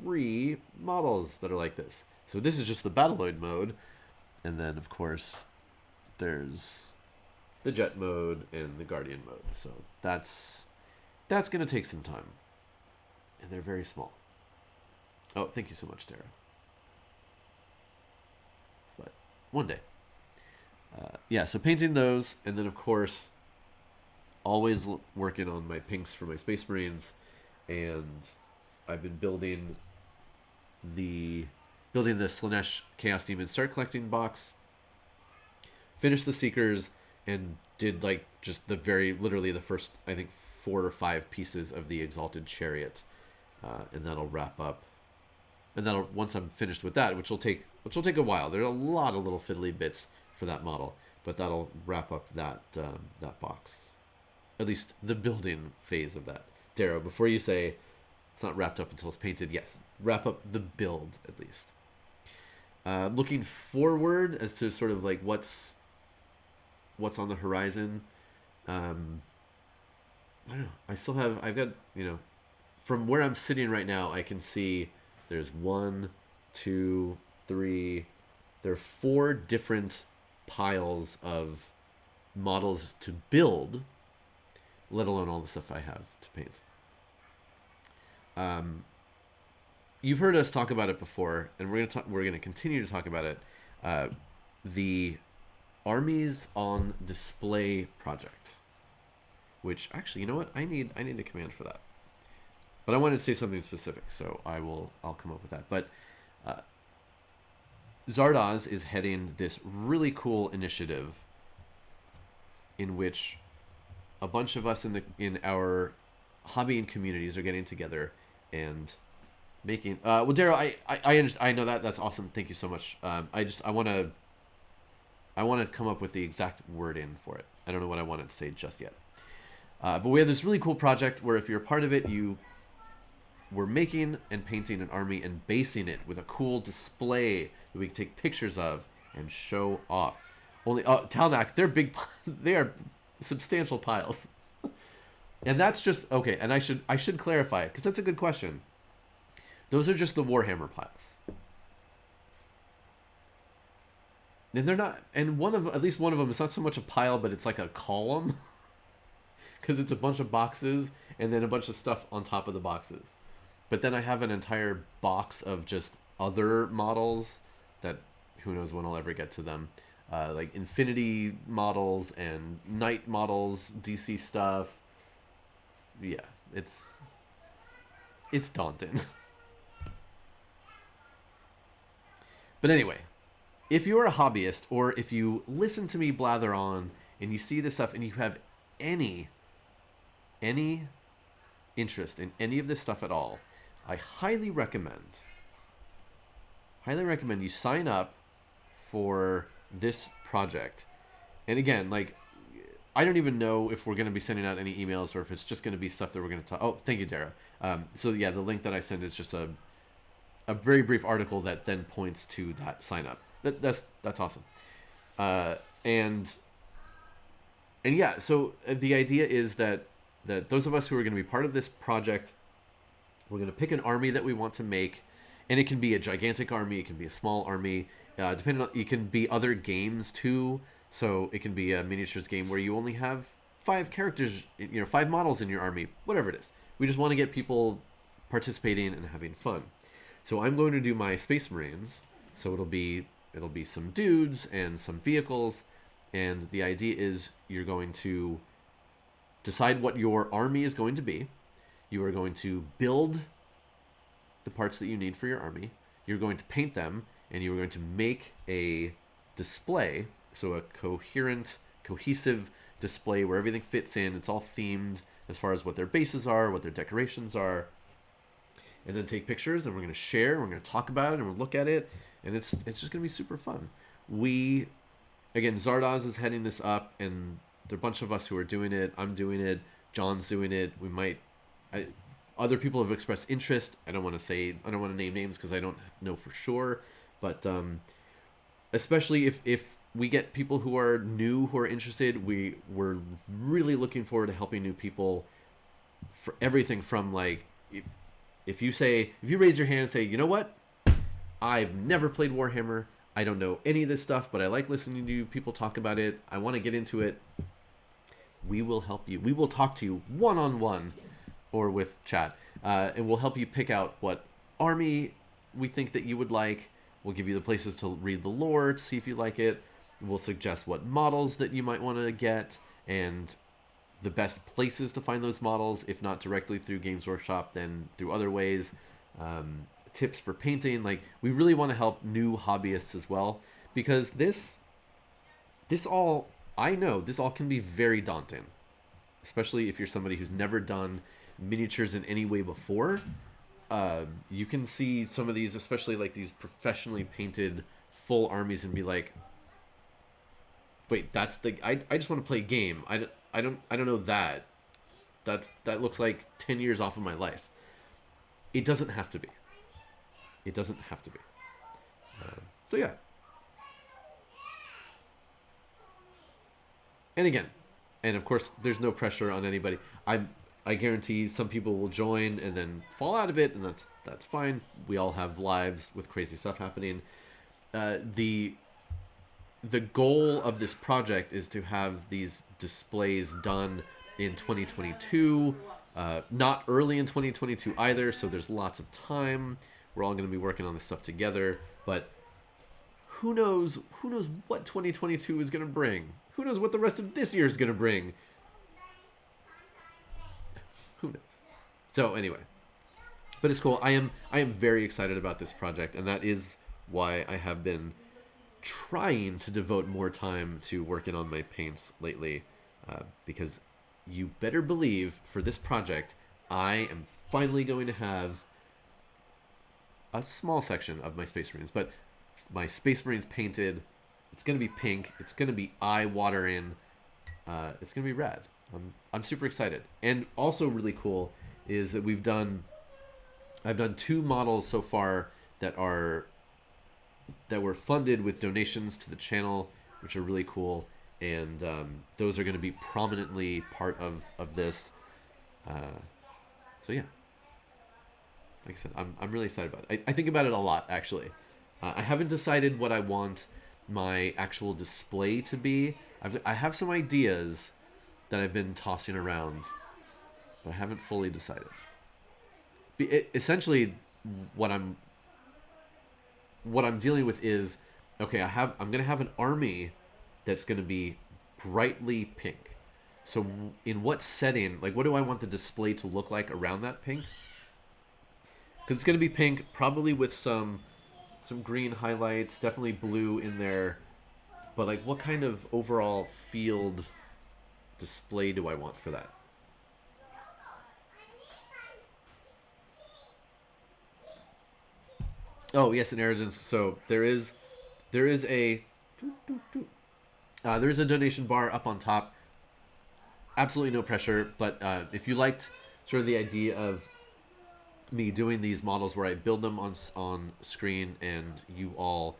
Speaker 1: 3 models that are like this. So this is just the Battleoid mode. And then, of course, there's the Jet mode and the Guardian mode. So that's going to take some time. And they're very small. Oh, thank you so much, Tara. But one day. Yeah, so painting those, and then of course, always working on my pinks for my Space Marines, and I've been building the Slaanesh Chaos Demon Start Collecting box, finished the Seekers, and did like just literally the first, I think, 4 or 5 pieces of the Exalted Chariot, and that'll wrap up. And that'll, once I'm finished with that, which will take a while. There are a lot of little fiddly bits for that model, but that'll wrap up that box, at least the building phase of that. Darrow, before you say it's not wrapped up until it's painted, yes, wrap up the build at least. Looking forward as to sort of like what's on the horizon. I don't know. I've got, from where I'm sitting right now, I can see there's 1, 2, 3. There are 4 different piles of models to build, let alone all the stuff I have to paint. You've heard us talk about it before, and we're gonna continue to talk about it. The Armies on Display project, which actually, you know what? I need a command for that. But I wanted to say something specific, so I'll come up with that. But Zardoz is heading this really cool initiative in which a bunch of us in our hobbying communities are getting together and making. Well, Daryl, I know that's awesome. Thank you so much. I want to come up with the exact wording for it. I don't know what I wanted to say just yet. But we have this really cool project where if you're a part of it, we're making and painting an army and basing it with a cool display that we can take pictures of and show off. Only Talnak, they're big. They are substantial piles, and that's just okay. And I should clarify because that's a good question. Those are just the Warhammer piles, and they're not. And at least one of them, it's not so much a pile, but it's like a column, because it's a bunch of boxes and then a bunch of stuff on top of the boxes. But then I have an entire box of just other models that who knows when I'll ever get to them. Like Infinity models and Knight models, DC stuff. Yeah, it's daunting. But anyway, if you're a hobbyist or if you listen to me blather on and you see this stuff and you have any interest in any of this stuff at all, I highly recommend you sign up for this project. And again, like, I don't even know if we're going to be sending out any emails or if it's just going to be stuff that we're going to talk. Oh, thank you, Dara. So yeah, the link that I send is just a very brief article that then points to that sign up. That's awesome. And yeah, so the idea is that those of us who are going to be part of this project, we're going to pick an army that we want to make, and it can be a gigantic army, it can be a small army, depending on, it can be other games too. So it can be a miniatures game where you only have 5 characters, 5 models in your army, whatever it is. We just want to get people participating and having fun. So I'm going to do my Space Marines. So it'll be some dudes and some vehicles, and the idea is you're going to decide what your army is going to be. You are going to build the parts that you need for your army. You're going to paint them, and you're going to make a display, so a cohesive display where everything fits in. It's all themed as far as what their bases are, what their decorations are, and then take pictures, and we're going to share, we're going to talk about it, and we'll look at it, and it's just going to be super fun. Again, Zardoz is heading this up, and there are a bunch of us who are doing it. I'm doing it. John's doing it. Other people have expressed interest. I don't want to name names because I don't know for sure, but especially if we get people who are new who are interested, we're really looking forward to helping new people for everything from like if you raise your hand and say, you know what, I've never played Warhammer, I don't know any of this stuff, but I like listening to people talk about it, I want to get into it, we will help you. We will talk to you one-on-one or with chat, and we'll help you pick out what army we think that you would like. We'll give you the places to read the lore to see if you like it. We'll suggest what models that you might want to get and the best places to find those models, if not directly through Games Workshop, then through other ways. Tips for painting. Like, we really want to help new hobbyists as well, because this all can be very daunting, especially if you're somebody who's never done miniatures in any way before. You can see some of these, especially like these professionally painted full armies, and be like, wait, I just want to play a game. I don't know that. That looks like 10 years off of my life. It doesn't have to be. It doesn't have to be. So yeah. And again, and of course, there's no pressure on anybody. I guarantee some people will join and then fall out of it, and that's fine. We all have lives with crazy stuff happening. The goal of this project is to have these displays done in 2022, not early in 2022 either, so there's lots of time. We're all going to be working on this stuff together, but who knows what 2022 is going to bring? Who knows what the rest of this year is going to bring? Who knows? So anyway, but it's cool. I am very excited about this project, and that is why I have been trying to devote more time to working on my paints lately, because you better believe for this project I am finally going to have a small section of my Space Marines, but my Space Marines painted. It's going to be pink. It's going to be eye-watering. It's going to be rad. I'm super excited. And also really cool is that I've done 2 models so far that were funded with donations to the channel, which are really cool. And those are going to be prominently part of this. So yeah. Like I said, I'm really excited about it. I think about it a lot, actually. I haven't decided what I want my actual display to be. I have some ideas that I've been tossing around, but I haven't fully decided. Essentially, what I'm dealing with is, okay, I'm gonna have an army that's gonna be brightly pink. So in what setting, like, what do I want the display to look like around that pink? Because it's gonna be pink, probably with some green highlights, definitely blue in there. But like, what kind of overall field display do I want for that? Oh yes, inheritance. So there is a donation bar up on top. Absolutely no pressure, but if you liked sort of the idea of me doing these models where I build them on screen and you all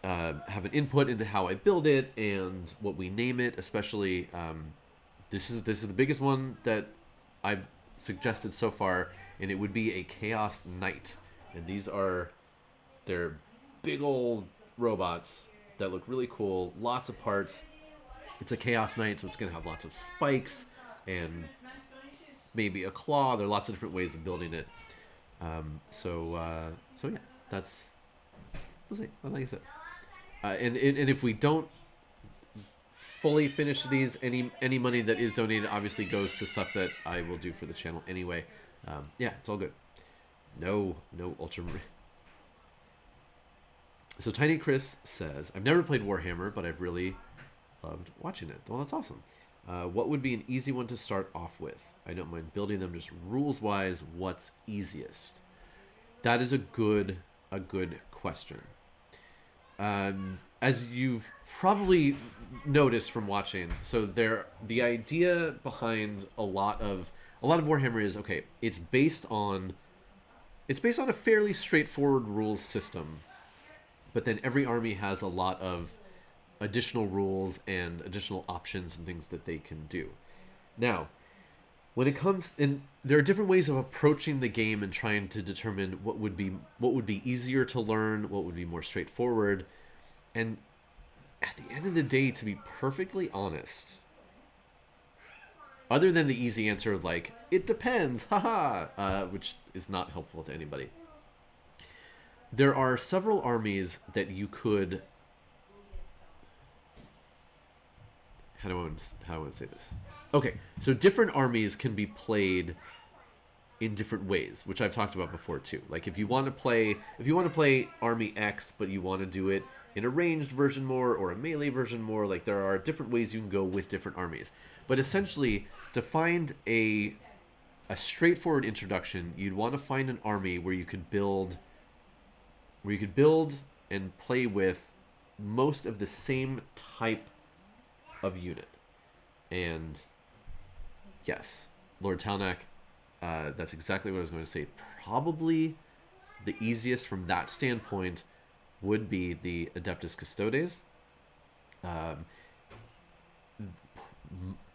Speaker 1: have an input into how I build it and what we name it, especially this is the biggest one that I've suggested so far, and it would be a Chaos Knight. And they're big old robots that look really cool, lots of parts. It's a Chaos Knight, so it's going to have lots of spikes and maybe a claw. There are lots of different ways of building it. So yeah, that's We'll see. Like I said, and if we don't fully finish these, any money that is donated obviously goes to stuff that I will do for the channel anyway. Yeah, it's all good. No Ultramarine. So Tiny Chris says, I've never played Warhammer, but I've really loved watching it. Well, that's awesome. What would be an easy one to start off with? I don't mind building them, just rules-wise, what's easiest? That is a good question. As you've probably noticed from watching, so the idea behind a lot of Warhammer is, okay, it's based on a fairly straightforward rules system, but then every army has a lot of additional rules and additional options and things that they can do. Now, when it comes, and there are different ways of approaching the game and trying to determine what would be easier to learn, what would be more straightforward. And at the end of the day, to be perfectly honest, other than the easy answer of like, it depends, haha, which is not helpful to anybody, there are several armies that you could, how do I want to say this? Okay, so different armies can be played in different ways, which I've talked about before too. Like if you want to play Army X, but you want to do it in a ranged version more or a melee version more, like there are different ways you can go with different armies. But essentially, to find a straightforward introduction, you'd want to find an army where you could build and play with most of the same type of unit. And yes, Lord Talnak, that's exactly what I was going to say. Probably the easiest from that standpoint would be the Adeptus Custodes.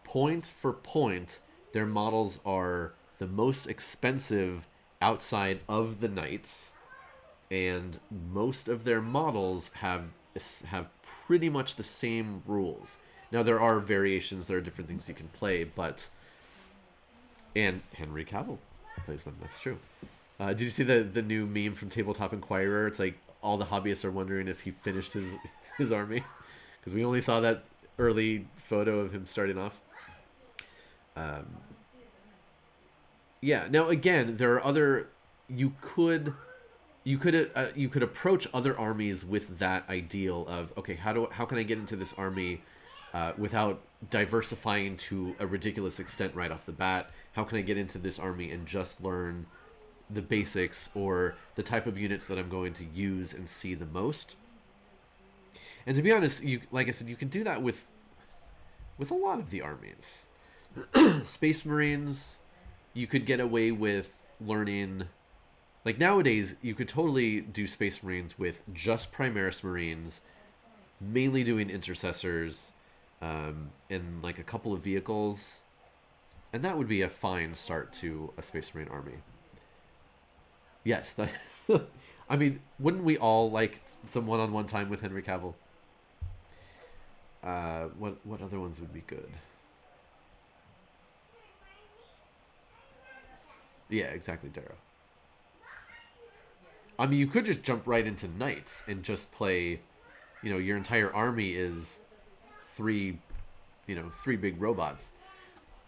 Speaker 1: Point for point, their models are the most expensive outside of the Knights, and most of their models have pretty much the same rules. Now there are variations, there are different things you can play, but and Henry Cavill plays them. That's true. Did you see the new meme from Tabletop Inquirer? It's like all the hobbyists are wondering if he finished his army, because we only saw that early photo of him starting off. Yeah. Now again, there are other. You could approach other armies with that ideal of, okay, how can I get into this army without diversifying to a ridiculous extent right off the bat? How can I get into this army and just learn the basics or the type of units that I'm going to use and see the most? And to be honest, like I said, you can do that with a lot of the armies. Space Marines, you could get away with learning. Like nowadays, you could totally do Space Marines with just Primaris Marines, mainly doing Intercessors, and like a couple of vehicles. And that would be a fine start to a Space Marine army. Yes, that, I mean, wouldn't we all like some one-on-one time with Henry Cavill? What other ones would be good? Yeah, exactly, Darrow. I mean, you could just jump right into Knights and just play, your entire army is three big robots.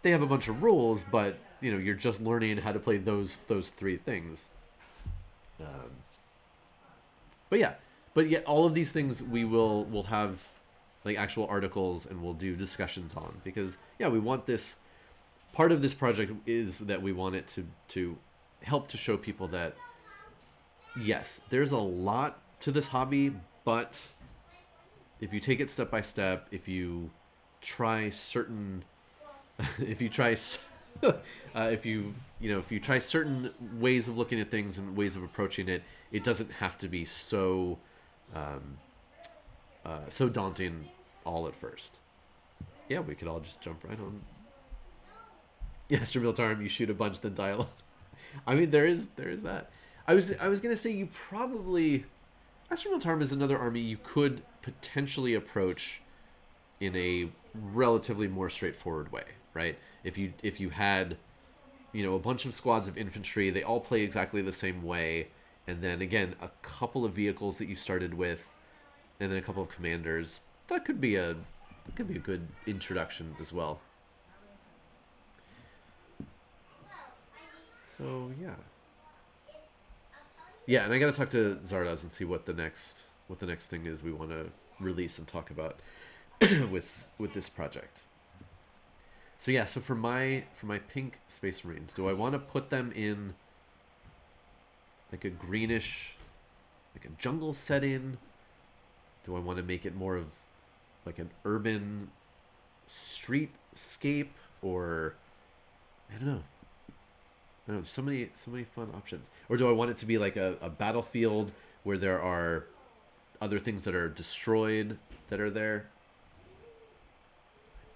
Speaker 1: They have a bunch of rules, but, you're just learning how to play those three things. But yet all of these things we'll have like actual articles and we'll do discussions on, because we want this. Part of this project is that we want it to help to show people that yes, there's a lot to this hobby, but if you take it step by step, if you try certain certain ways of looking at things and ways of approaching it, it doesn't have to be so daunting all at first. Yeah, we could all just jump right on. Yeah, Miltarm, you shoot a bunch, then dial. I mean, there is that. I was gonna say you probably Miltarm is another army you could potentially approach in a relatively more straightforward way, right? If you had, a bunch of squads of infantry, they all play exactly the same way, and then again a couple of vehicles that you started with, and then a couple of commanders. That could be a good introduction as well. So yeah, and I got to talk to Zardoz and see what the next thing is we want to release and talk about with this project. So yeah, so for my pink Space Marines, do I want to put them in like a greenish, like a jungle setting? Do I want to make it more of like an urban streetscape, or I don't know. I don't know, so many fun options. Or do I want it to be like a battlefield where there are other things that are destroyed that are there?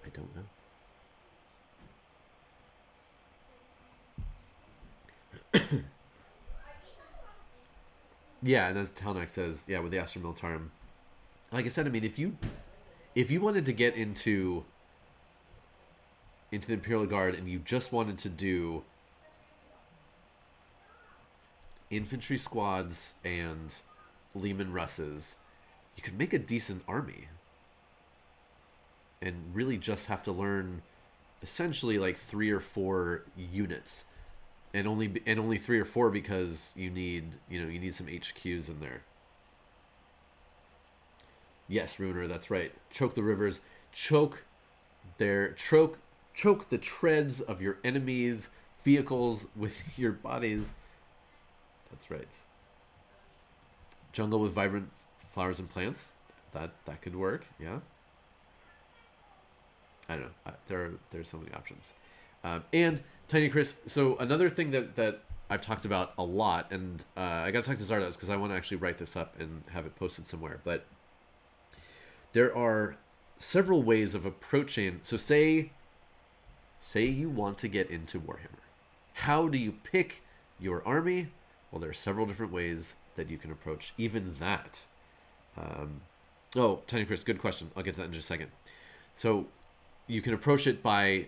Speaker 1: I don't know. Yeah, and as Telnak says, yeah, with the Astra Militarum, like I said, I mean, if you wanted to get into the Imperial Guard and you just wanted to do infantry squads and Leman Russes, you could make a decent army and really just have to learn essentially like 3 or 4 units, and only 3 or 4 because you need some HQs in there. Yes, Ruiner, that's right. Choke the rivers, choke the treads of your enemies' vehicles with your bodies. That's right. Jungle with vibrant flowers and plants. That could work. Yeah. I don't know. There's so many options. And Tiny Chris. So another thing that I've talked about a lot, and I got to talk to Zardoz because I want to actually write this up and have it posted somewhere. But there are several ways of approaching. So say you want to get into Warhammer. How do you pick your army? Well, there are several different ways that you can approach even that. Tiny Chris, good question. I'll get to that in just a second. So you can approach it by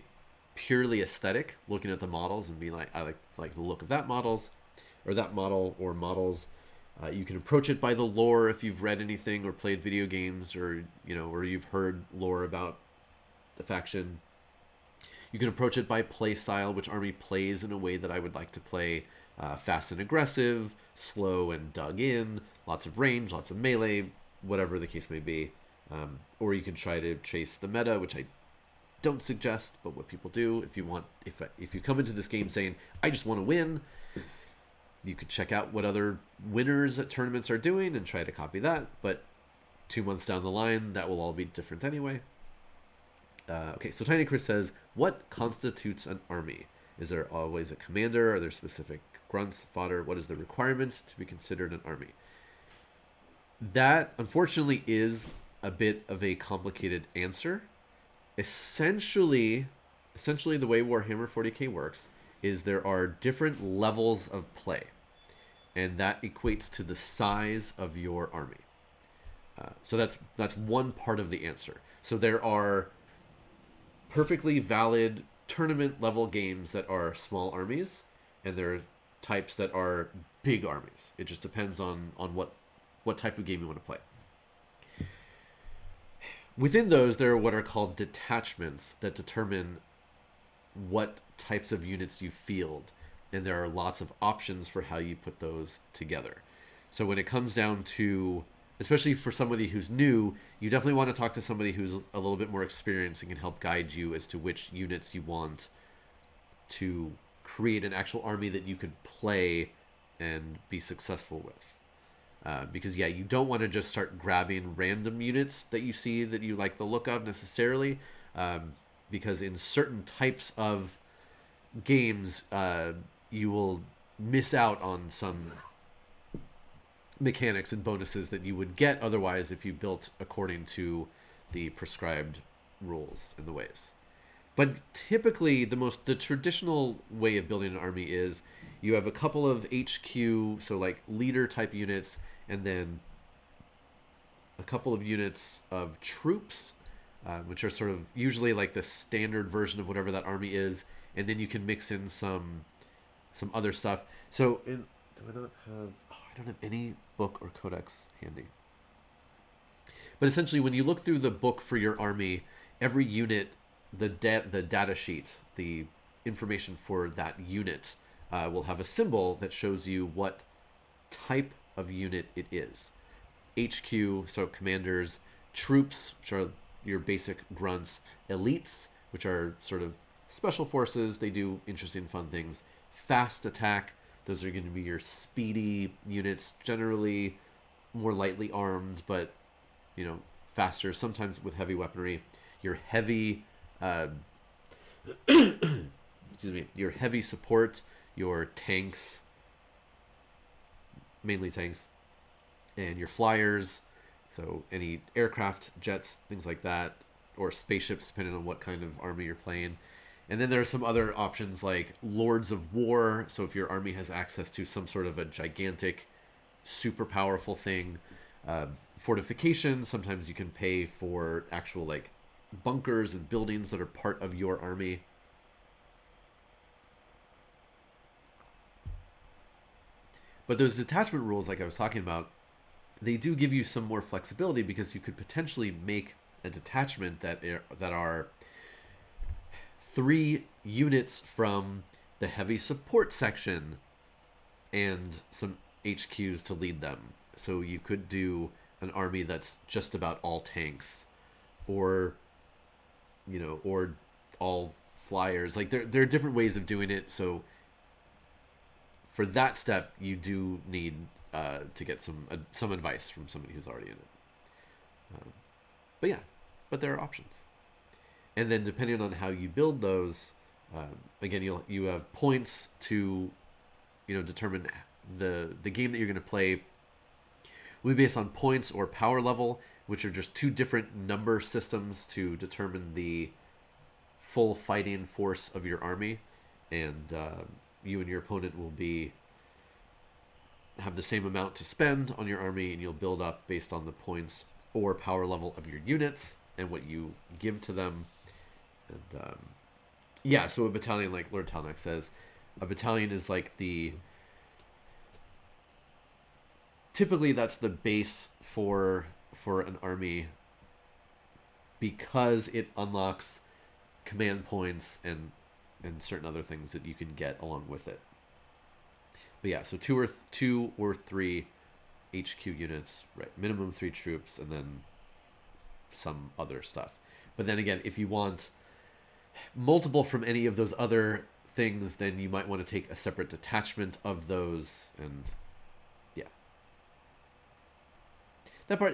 Speaker 1: purely aesthetic, looking at the models and being like, I like the look of that model or models. You can approach it by the lore if you've read anything or played video games, or or you've heard lore about the faction. You can approach it by play style, which army plays in a way that I would like to play. Fast and aggressive, slow and dug in, lots of range, lots of melee, whatever the case may be. Or you can try to chase the meta, which I don't suggest, but what people do. If you come into this game saying, I just want to win, you could check out what other winners at tournaments are doing and try to copy that. But 2 months down the line, that will all be different anyway. Okay, so Tiny Chris says, what constitutes an army? Is there always a commander? Are there specific grunts, fodder? What is the requirement to be considered an army? That, unfortunately, is a bit of a complicated answer. Essentially, the way Warhammer 40k works is there are different levels of play, and that equates to the size of your army. So that's one part of the answer. So there are perfectly valid tournament level games that are small armies, and there are types that are big armies. It just depends on what type of game you want to play. Within those, there are what are called detachments that determine what types of units you field, and there are lots of options for how you put those together. So when it comes down to, especially for somebody who's new, you definitely want to talk to somebody who's a little bit more experienced and can help guide you as to which units you want to create an actual army that you could play and be successful with. Because you don't want to just start grabbing random units that you see that you like the look of necessarily, because in certain types of games you will miss out on some mechanics and bonuses that you would get otherwise if you built according to the prescribed rules and the ways. But typically the traditional way of building an army is you have a couple of HQ, so like leader type units, and then a couple of units of troops, which are sort of usually like the standard version of whatever that army is, and then you can mix in some other stuff. So do I not have? Oh, I don't have any book or codex handy. But essentially, when you look through the book for your army, every unit, the data sheet, the information for that unit will have a symbol that shows you what type of unit it is. HQ, so commanders, troops, which are your basic grunts, elites, which are sort of special forces, they do interesting, fun things, fast attack, those are going to be your speedy units, generally more lightly armed, but faster, sometimes with heavy weaponry. Your heavy, excuse me, your heavy support, your tanks, mainly tanks, and your flyers, so any aircraft, jets, things like that, or spaceships, depending on what kind of army you're playing. And then there are some other options like Lords of War, so if your army has access to some sort of a gigantic, super powerful thing. Fortifications, sometimes you can pay for actual like bunkers and buildings that are part of your army. But those detachment rules, like I was talking about, they do give you some more flexibility because you could potentially make a detachment that are 3 units from the heavy support section and some HQs to lead them. So you could do an army that's just about all tanks, or or all flyers. Like there are different ways of doing it. So for that step, you do need to get some advice from somebody who's already in it. But yeah, but there are options. And then depending on how you build those, again, you have points to determine the game that you're going to play will be based on points or power level, which are just 2 different number systems to determine the full fighting force of your army. And you and your opponent will have the same amount to spend on your army, and you'll build up based on the points or power level of your units and what you give to them. And yeah, so a battalion, like Lord Talnak says, a battalion is like typically that's the base for an army, because it unlocks command points and certain other things that you can get along with it. But yeah, so two or three HQ units, right? Minimum 3 troops, and then some other stuff. But then again, if you want multiple from any of those other things, then you might want to take a separate detachment of those. And yeah, that part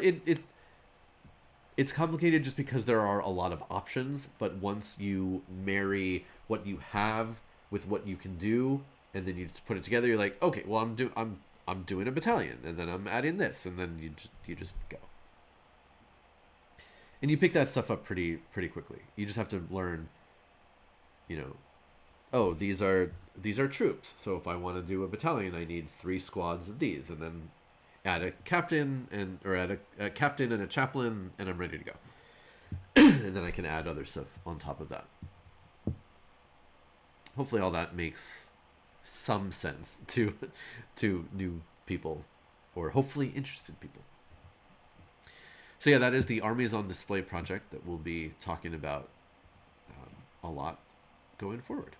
Speaker 1: it's complicated just because there are a lot of options. But once you marry what you have with what you can do, and then you just put it together, you're like, okay, well I'm doing a battalion, and then I'm adding this, and then you just go. And you pick that stuff up pretty quickly. You just have to learn, oh, these are troops. So if I want to do a battalion, I need 3 squads of these, and then add a captain or add a captain and a chaplain, and I'm ready to go. And then I can add other stuff on top of that. Hopefully all that makes some sense to new people, or hopefully interested people. So yeah, that is the Armies on Display project that we'll be talking about a lot going forward.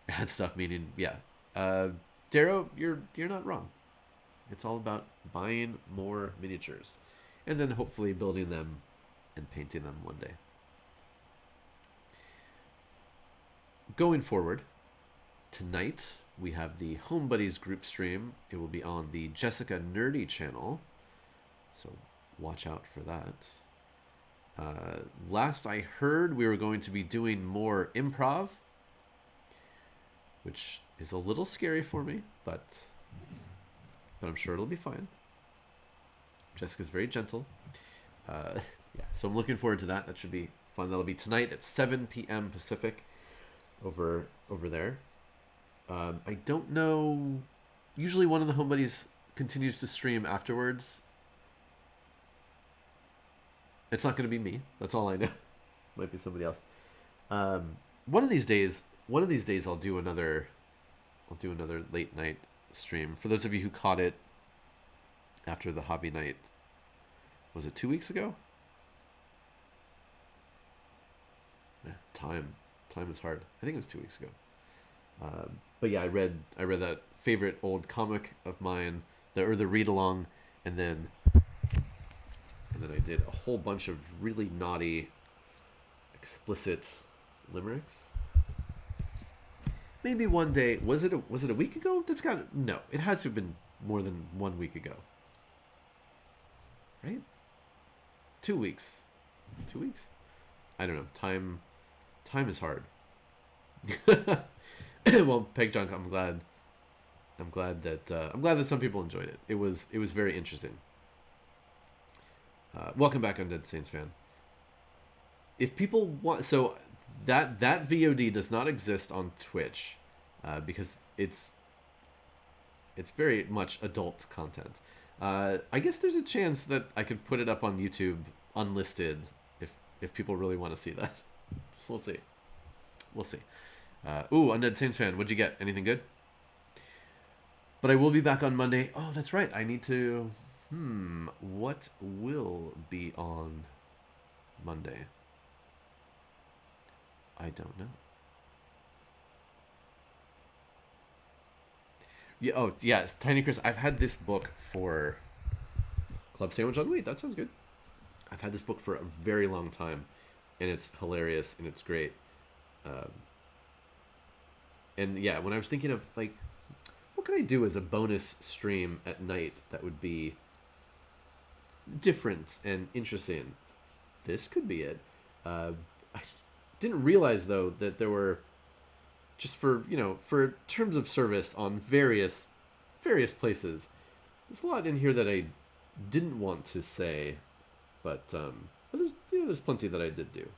Speaker 1: Add stuff, meaning yeah. Darrow, you're not wrong. It's all about buying more miniatures, and then hopefully building them and painting them one day. Going forward, tonight we have the Home Buddies group stream. It will be on the Jessica Nerdy channel, so watch out for that. Last I heard, we were going to be doing more improv, which is a little scary for me, but I'm sure it'll be fine. Jessica's very gentle. Yeah, so I'm looking forward to that. That should be fun. That'll be tonight at 7 p.m. Pacific over there. I don't know. Usually one of the Home Buddies continues to stream afterwards. It's not going to be me. That's all I know. Might be somebody else. One of these days, I'll do another late night stream. For those of you who caught it after the hobby night, was it 2 weeks ago? Yeah, time is hard. I think it was 2 weeks ago. But yeah, I read that favorite old comic of mine, the read along, and then I did a whole bunch of really naughty, explicit limericks. Maybe one day, was it a week ago? No, it has to have been more than 1 week ago. Right? 2 weeks. 2 weeks? I don't know. Time is hard. Well, Peg Junk, I'm glad that some people enjoyed it. It was very interesting. Welcome back, Undead Saints fan. If people want, so that VOD does not exist on Twitch because it's very much adult content. I guess there's a chance that I could put it up on YouTube unlisted if people really want to see that. We'll see. Undead Saints fan, what'd you get? Anything good? But I will be back on Monday. Oh, that's right. I need to... what will be on Monday? I don't know. Yeah. Oh, yes. Tiny Chris, I've had this book for Club Sandwich on Wheat. That sounds good. I've had this book for a very long time, and it's hilarious and it's great. And yeah, when I was thinking of like, what can I do as a bonus stream at night that would be different and interesting? This could be it. I didn't realize though that there were, just for terms of service on various places, there's a lot in here that I didn't want to say, but there's plenty that I did do.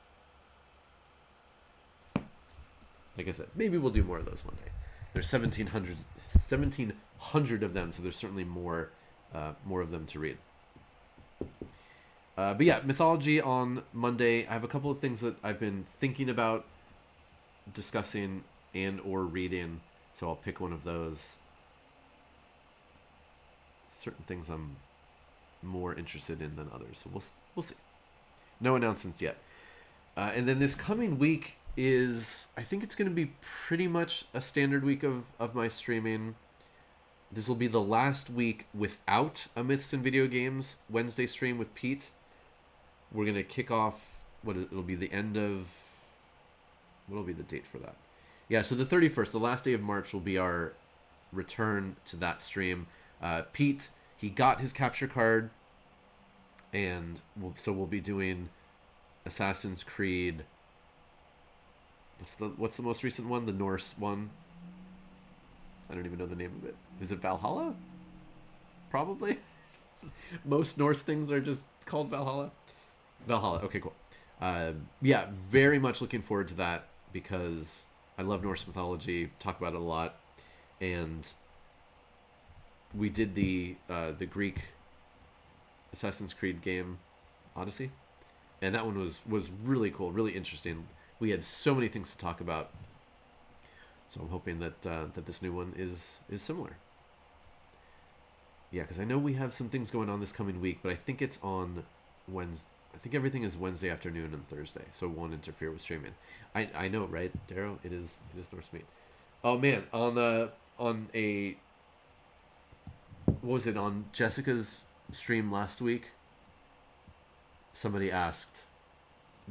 Speaker 1: Like I said, maybe we'll do more of those one day. There's 1,700 of them, so there's certainly more of them to read. But yeah, mythology on Monday. I have a couple of things that I've been thinking about discussing and or reading, so I'll pick one of those. Certain things I'm more interested in than others, so we'll see. No announcements yet. And then this coming week is, I think it's going to be pretty much a standard week of my streaming. This will be the last week without a Myths and Video Games Wednesday stream with Pete. We're going to kick off, it'll be the end of, what'll be the date for that? Yeah, so the 31st, the last day of March, will be our return to that stream. Pete, he got his capture card, and we'll be doing Assassin's Creed. What's the most recent one? The Norse one? I don't even know the name of it. Is it Valhalla? Probably. Most Norse things are just called Valhalla. Valhalla. Okay, cool. Yeah, very much looking forward to that because I love Norse mythology. Talk about it a lot, and we did the Greek Assassin's Creed game, Odyssey, and that one was really cool, really interesting. We had so many things to talk about, so I'm hoping that this new one is similar. Yeah, because I know we have some things going on this coming week, but I think it's on Wednesday. I think everything is Wednesday afternoon and Thursday, so it won't interfere with streaming. I know, right, Darrow? It is Norse meat. Oh man, on a what was it, on Jessica's stream last week? Somebody asked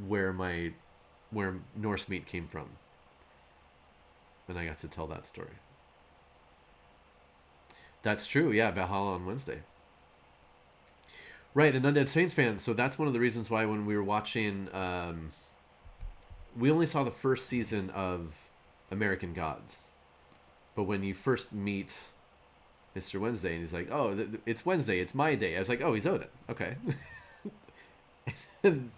Speaker 1: where Norse meat came from, and I got to tell that story. That's true, yeah. Valhalla on Wednesday. Right, an Undead Saints fan. So that's one of the reasons why when we were watching, we only saw the first season of American Gods. But when you first meet Mr. Wednesday, and he's like, "Oh, it's Wednesday. It's my day." I was like, "Oh, he's Odin. Okay." and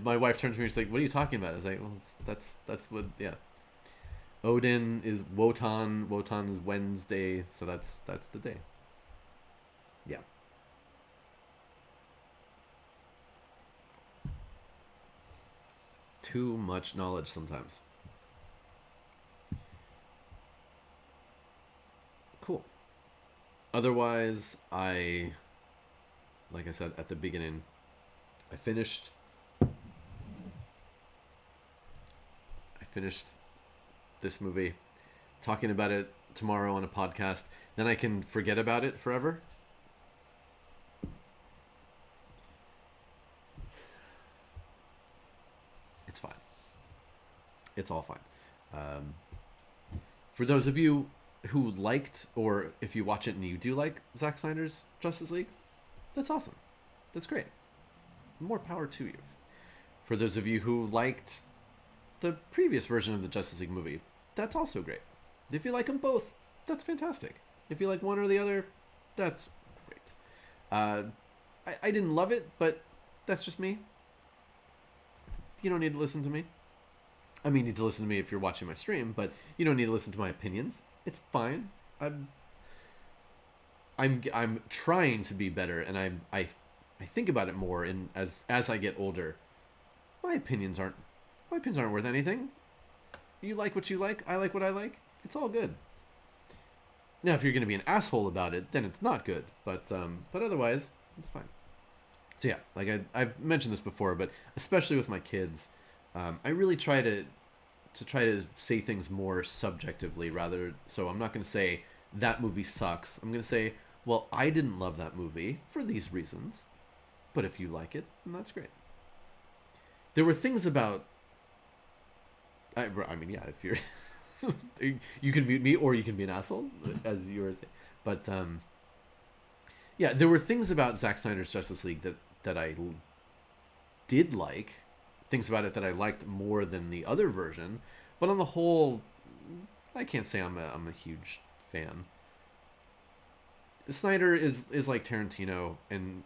Speaker 1: my wife turned to me and she's like, "What are you talking about?" I was like, "Well, that's what, yeah. Odin is Wotan. Wotan is Wednesday. So that's the day." Yeah. Too much knowledge sometimes. Cool. Otherwise, like I said at the beginning, I finished this movie, talking about it tomorrow on a podcast. Then I can forget about it forever. It's fine. It's all fine. For those of you who liked, or if you watch it and you do like Zack Snyder's Justice League, that's awesome. That's great. More power to you. For those of you who liked the previous version of the Justice League movie, that's also great. If you like them both, that's fantastic. If you like one or the other, that's great. I didn't love it, but that's just me. You don't need to listen to me. I mean, you need to listen to me if you're watching my stream, but you don't need to listen to my opinions. It's fine. I'm trying to be better, and I think about it more. And as I get older, my opinions aren't worth anything. You like what you like. I like what I like. It's all good. Now, if you're going to be an asshole about it, then it's not good. But otherwise, it's fine. So yeah, like I've mentioned this before, but especially with my kids, I really try to say things more subjectively rather. So I'm not going to say that movie sucks. I'm going to say, well, I didn't love that movie for these reasons, but if you like it, then that's great. There were things about. I mean, yeah, if you're, you can be me or you can be an asshole, as you were saying. But yeah, there were things about Zack Snyder's Justice League that I did like. Things about it that I liked more than the other version, but on the whole, I can't say I'm a huge fan. Snyder is like Tarantino, and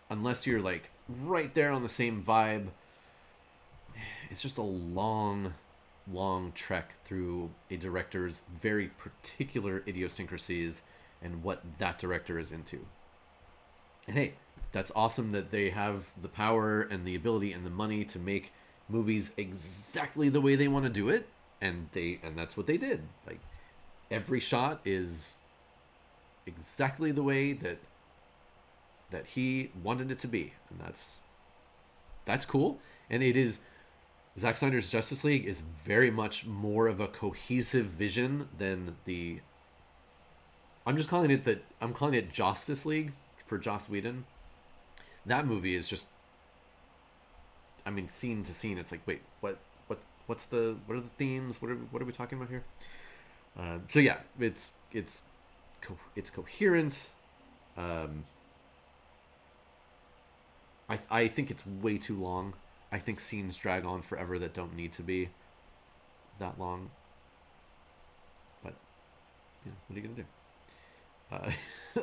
Speaker 1: unless you're like right there on the same vibe, it's just a long trek through a director's very particular idiosyncrasies and what that director is into. And hey, that's awesome that they have the power and the ability and the money to make movies exactly the way they want to do it, and that's what they did. Like, every shot is exactly the way that he wanted it to be, and that's cool. And it is, Zack Snyder's Justice League is very much more of a cohesive vision than the. I'm calling it Justice League for Joss Whedon. That movie is just, I mean, scene to scene, it's like, wait, what are the themes? What are we talking about here? So yeah, it's coherent. I think it's way too long. I think scenes drag on forever that don't need to be that long. But yeah, what are you gonna do?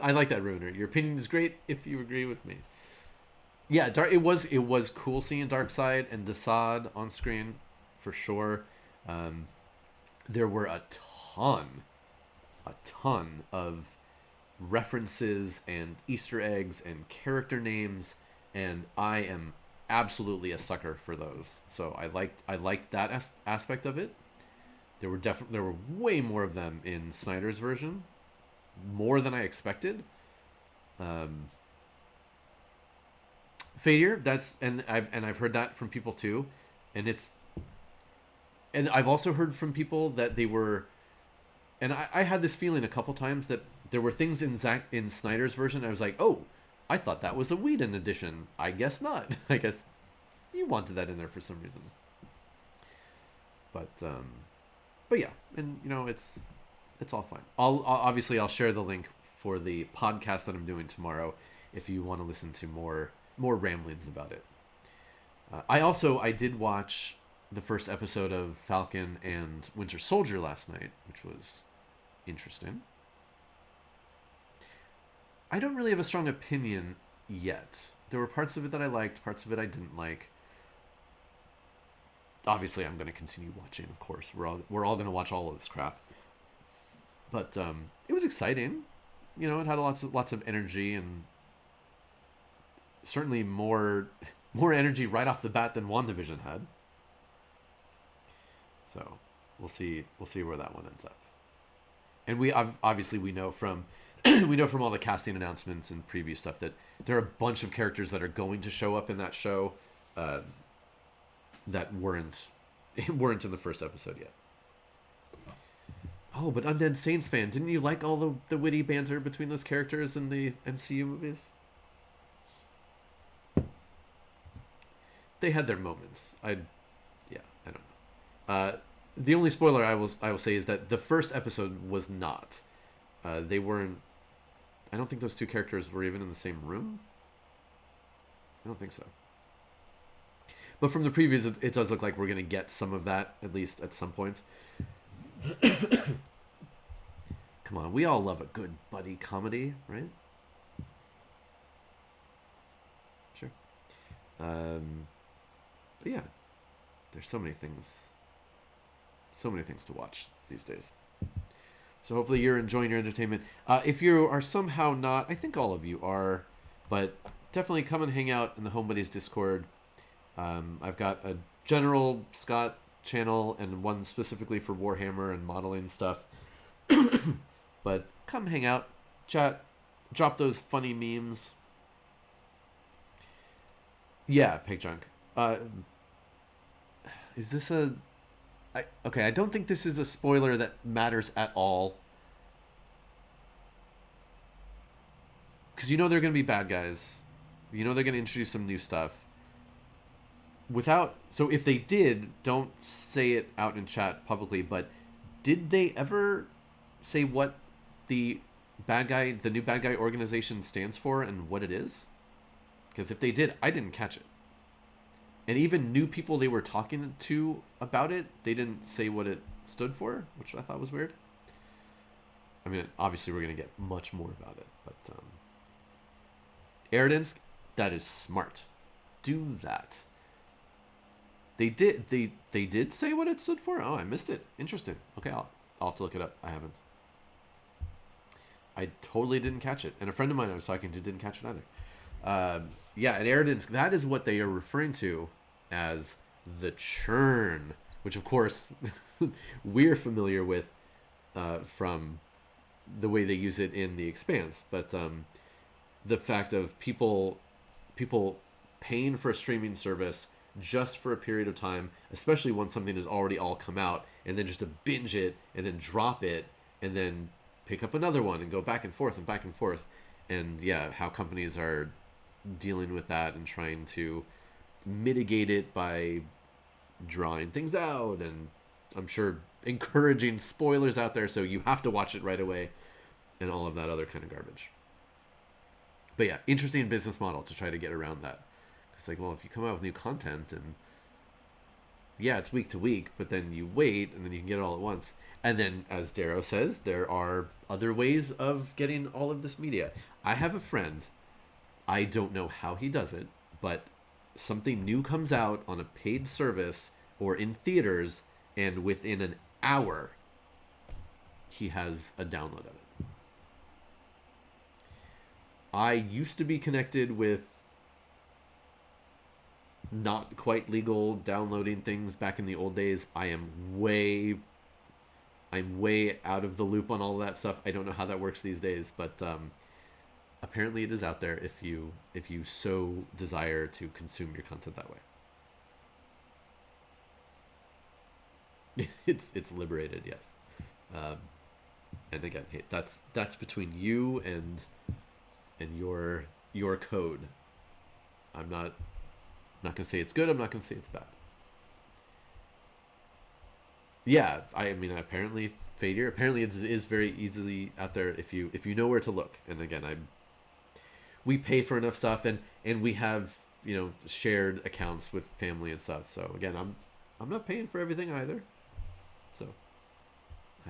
Speaker 1: I like that, Ruiner. Your opinion is great if you agree with me. Yeah, it was cool seeing Darkseid and Desaad on screen, for sure. There were a ton of references and Easter eggs and character names, and I am absolutely a sucker for those. So I liked that aspect of it. There were way more of them in Snyder's version, more than I expected. Failure, I've heard that from people too, and I've also heard from people that they were, and I had this feeling a couple times that there were things in Snyder's version. I was like, oh, I thought that was a Whedon edition. I guess not. I guess you wanted that in there for some reason. But yeah, and it's all fine. I'll share the link for the podcast that I'm doing tomorrow if you want to listen to more ramblings about it. I did watch the first episode of Falcon and Winter Soldier last night, which was interesting. I don't really have a strong opinion yet. There were parts of it that I liked, parts of it I didn't like. Obviously, I'm going to continue watching, of course. We're all going to watch all of this crap. But it was exciting. It had lots of energy, and certainly more energy right off the bat than WandaVision had. So we'll see where that one ends up. And obviously we know from we know from all the casting announcements and preview stuff that there are a bunch of characters that are going to show up in that show that weren't in the first episode yet. Oh, but Undead Saints fan, didn't you like all the witty banter between those characters in the MCU movies? They had their moments. I don't know. The only spoiler I will say is that the first episode was not. They weren't. I don't think those two characters were even in the same room. I don't think so. But from the previews, it does look like we're going to get some of that, at least at some point. Come on, we all love a good buddy comedy, right? Sure. But yeah, there's so many things to watch these days. So hopefully you're enjoying your entertainment. If you are somehow not, I think all of you are, but definitely come and hang out in the Home Buddies Discord. I've got a general Scott channel and one specifically for Warhammer and modeling stuff. But come hang out, chat, drop those funny memes. Yeah, Pig Junk. Is this a... okay, I don't think this is a spoiler that matters at all. Because you know they're going to be bad guys. You know they're going to introduce some new stuff. So if they did, don't say it out in chat publicly, but did they ever say what the new bad guy organization stands for and what it is? Because if they did, I didn't catch it. And even new people they were talking to about it, they didn't say what it stood for, which I thought was weird. I mean, obviously we're going to get much more about it, but Eredinsk, that is smart. Do that. They did say what it stood for? Oh, I missed it. Interesting. Okay, I'll have to look it up. I haven't. I totally didn't catch it. And a friend of mine I was talking to didn't catch it either. Yeah, and Eredinsk, that is what they are referring to as the churn, which of course we're familiar with from the way they use it in The Expanse. But the fact of people paying for a streaming service just for a period of time, especially when something has already all come out, and then just to binge it and then drop it and then pick up another one and go back and forth and back and forth. And yeah, how companies are dealing with that and trying to mitigate it by drawing things out, and I'm sure encouraging spoilers out there so you have to watch it right away and all of that other kind of garbage. But yeah, interesting business model to try to get around that. It's like, well, if you come out with new content and yeah, it's week to week, but then you wait and then you can get it all at once. And then, as Darrow says, there are other ways of getting all of this media. I have a friend, I don't know how he does it, but something new comes out on a paid service or in theaters, and within an hour, he has a download of it. I used to be connected with not quite legal downloading things back in the old days. I'm way out of the loop on all of that stuff. I don't know how that works these days, but apparently it is out there if you so desire to consume your content that way. It's liberated, yes. And again, hey, that's between you and your code. I'm not gonna say it's good. I'm not gonna say it's bad. Yeah, I mean, apparently Fadir. Apparently, it is very easily out there if you know where to look. And again, we pay for enough stuff, and we have shared accounts with family and stuff. So again, I'm not paying for everything either. So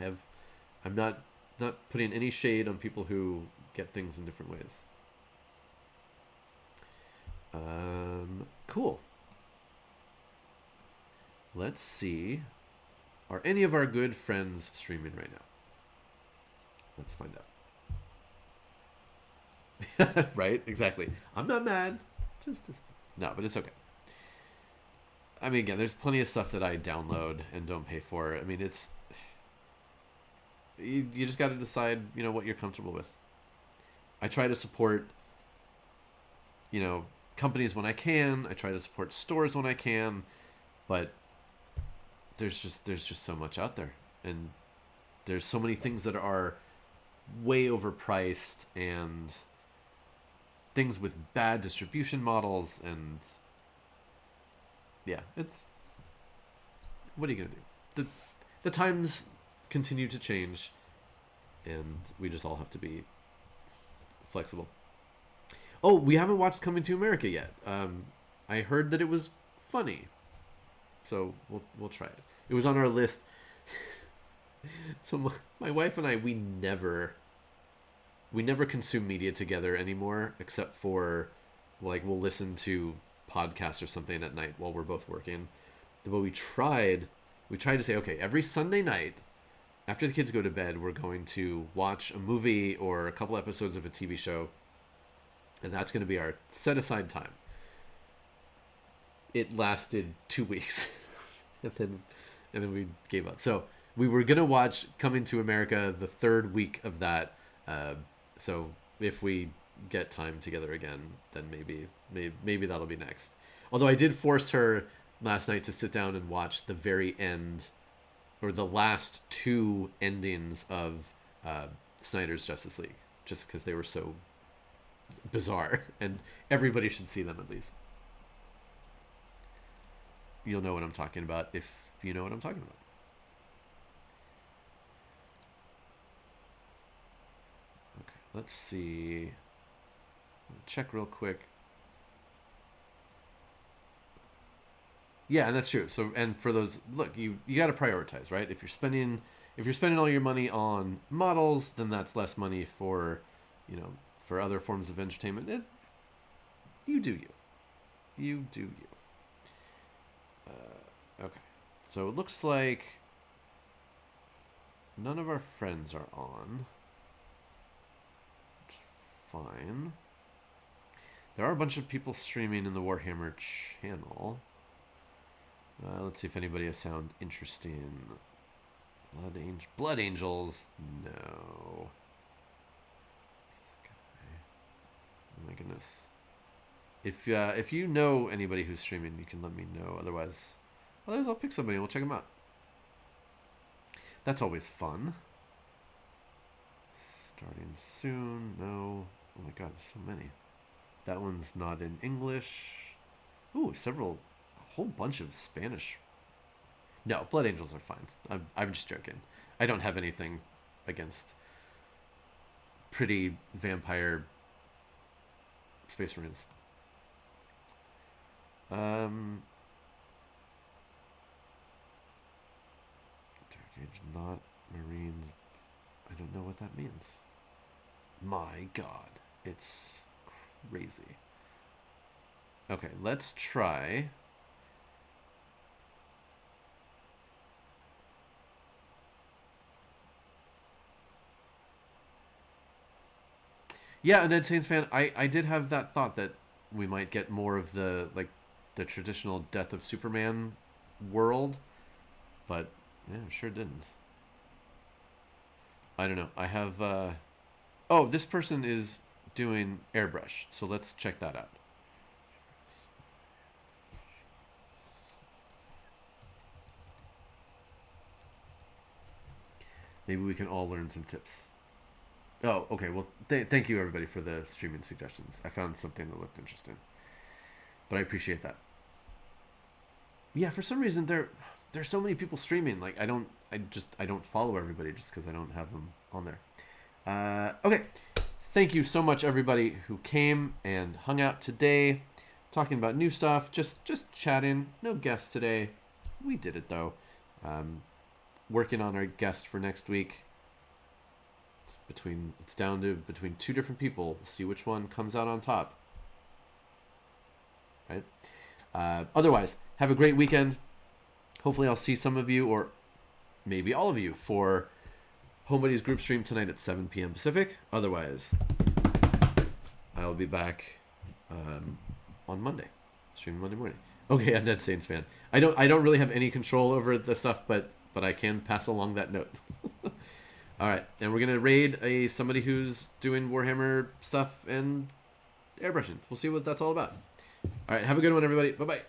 Speaker 1: I'm not putting any shade on people who get things in different ways. Cool. Let's see. Are any of our good friends streaming right now? Let's find out. Right? Exactly. I'm not mad. Just no, but it's okay. I mean, again, there's plenty of stuff that I download and don't pay for. I mean, it's you just got to decide, what you're comfortable with. I try to support, companies when I can. I try to support stores when I can, but there's just so much out there, and there's so many things that are way overpriced, and things with bad distribution models, and yeah, it's, what are you gonna do? The times continue to change, and we just all have to be flexible. Oh, we haven't watched Coming to America yet. I heard that it was funny, so we'll try it. It was on our list. So my wife and I, we never consume media together anymore, except for, like, we'll listen to podcasts or something at night while we're both working. But we tried to say, okay, every Sunday night after the kids go to bed, we're going to watch a movie or a couple episodes of a TV show, and that's going to be our set aside time. It lasted 2 weeks, and then we gave up. So we were going to watch Coming to America the third week of that. So if we get time together again, then maybe that'll be next. Although I did force her last night to sit down and watch the very end, or the last two endings of Snyder's Justice League, just because they were so bizarre, and everybody should see them at least. You'll know what I'm talking about if you know what I'm talking about. Okay, let's see. Check real quick. Yeah, and that's true. So, and for those, look, you got to prioritize, right? If you're spending all your money on models, then that's less money for, for other forms of entertainment. You do you. You do you. Okay. So it looks like none of our friends are on. Which is fine. There are a bunch of people streaming in the Warhammer channel. Let's see if anybody has sound interesting. Blood Angels? No. Oh my goodness. If you know anybody who's streaming, you can let me know. Otherwise I'll pick somebody and we'll check them out. That's always fun. Starting soon. No. Oh my god, there's so many. That one's not in English. Ooh, a whole bunch of Spanish. No, Blood Angels are fine. I'm just joking. I don't have anything against pretty vampire Space Marines. Dark Age, not Marines. I don't know what that means. My god, it's crazy. Okay, let's try. Yeah, a Ned Saints fan. I did have that thought that we might get more of the traditional Death of Superman world, but yeah, sure didn't. I don't know. I have oh, this person is doing airbrush, so let's check that out. Maybe we can all learn some tips. Oh, okay. Well, thank you everybody for the streaming suggestions. I found something that looked interesting, but I appreciate that. Yeah, for some reason there's so many people streaming. Like I don't follow everybody just because I don't have them on there. Okay, thank you so much everybody who came and hung out today, talking about new stuff. Just chatting. No guests today. We did it though. Working on our guest for next week. It's down to between two different people. We'll see which one comes out on top. Right? Otherwise, have a great weekend. Hopefully I'll see some of you, or maybe all of you, for Home Buddies group stream tonight at 7 p.m. Pacific. Otherwise, I'll be back on Monday. Streaming Monday morning. Okay, Undead Saints fan. I don't really have any control over the stuff, but I can pass along that note. All right, and we're gonna raid somebody who's doing Warhammer stuff and airbrushing. We'll see what that's all about. All right, have a good one, everybody. Bye bye.